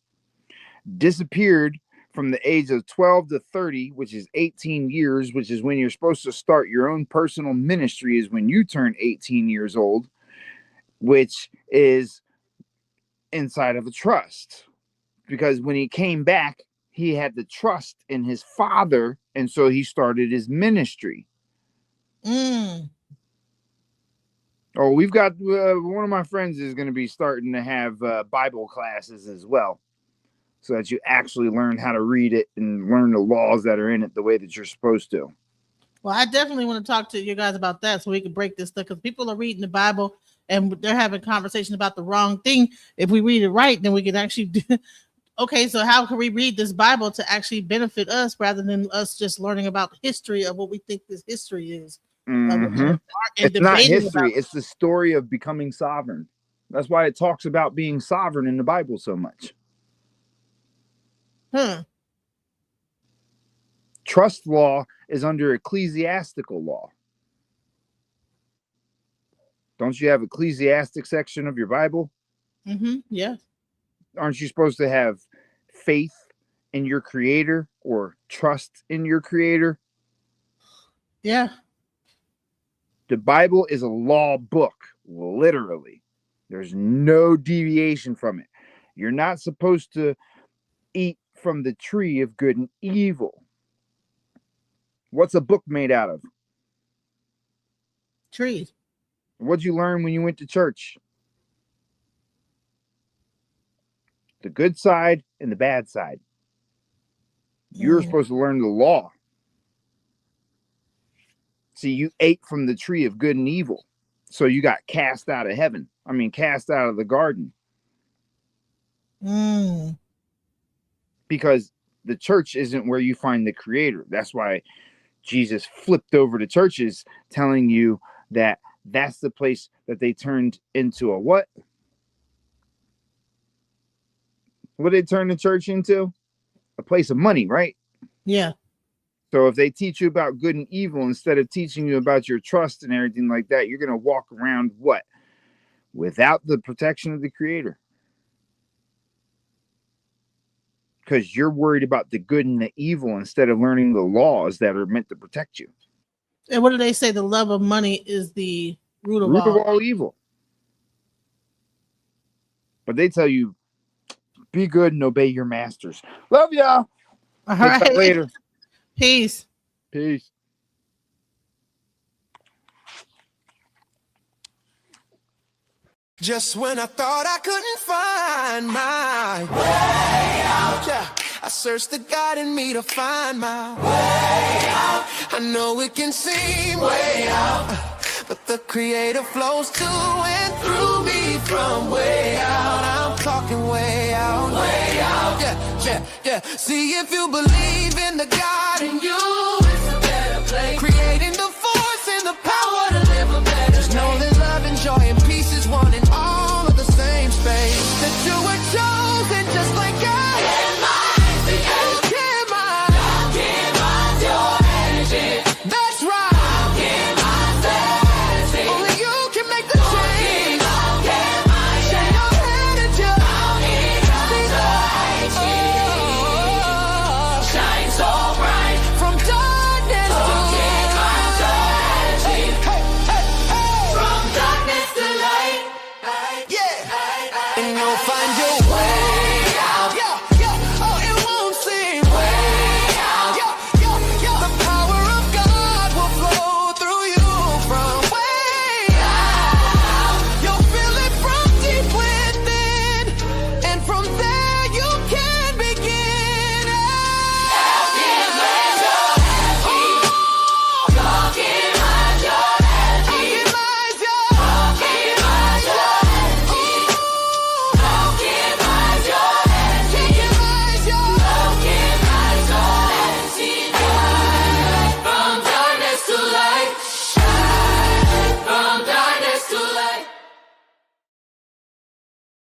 disappeared from the age of 12 to 30, which is 18 years, which is when you're supposed to start your own personal ministry, is when you turn 18 years old, which is inside of a trust. Because when he came back, he had the trust in his father, and so he started his ministry. Oh, we've got one of my friends is going to be starting to have Bible classes as well, so that you actually learn how to read it and learn the laws that are in it the way that you're supposed to. Well, I definitely want to talk to you guys about that so we can break this stuff, because people are reading the Bible and they're having conversation about the wrong thing. If we read it right, then we can actually do. Okay, so how can we read this Bible to actually benefit us rather than us just learning about the history of what we think this history is? Mm-hmm. It's not history. It's the story of becoming sovereign. That's why it talks about being sovereign in the Bible so much. Trust law is under ecclesiastical law. Don't you have ecclesiastic section of your Bible? Yeah. Aren't you supposed to have faith in your creator or trust in your creator? Yeah. The Bible is a law book, literally. There's no deviation from it. You're not supposed to eat from the tree of good and evil. What's a book made out of? Trees. What'd you learn when you went to church? The good side and the bad side. You're supposed to learn the law. See, you ate from the tree of good and evil, so you got cast out of heaven. I mean, cast out of the garden. Because the church isn't where you find the creator. That's why Jesus flipped over to churches telling you that's the place that they turned into a what? What did they turn the church into? A place of money, right? Yeah. So if they teach you about good and evil instead of teaching you about your trust and everything like that, you're going to walk around what? Without the protection of the Creator. Because you're worried about the good and the evil instead of learning the laws that are meant to protect you. And what do they say? The love of money is the root of all evil. But they tell you, be good and obey your masters. Love y'all. All right. Later. Peace. Peace. Just when I thought I couldn't find my way out, yeah, I searched the God in me to find my way out. I know it can seem way out, but the Creator flows to and through me from way out. I'm talking way out, yeah, yeah, yeah. See, if you believe in the God in you,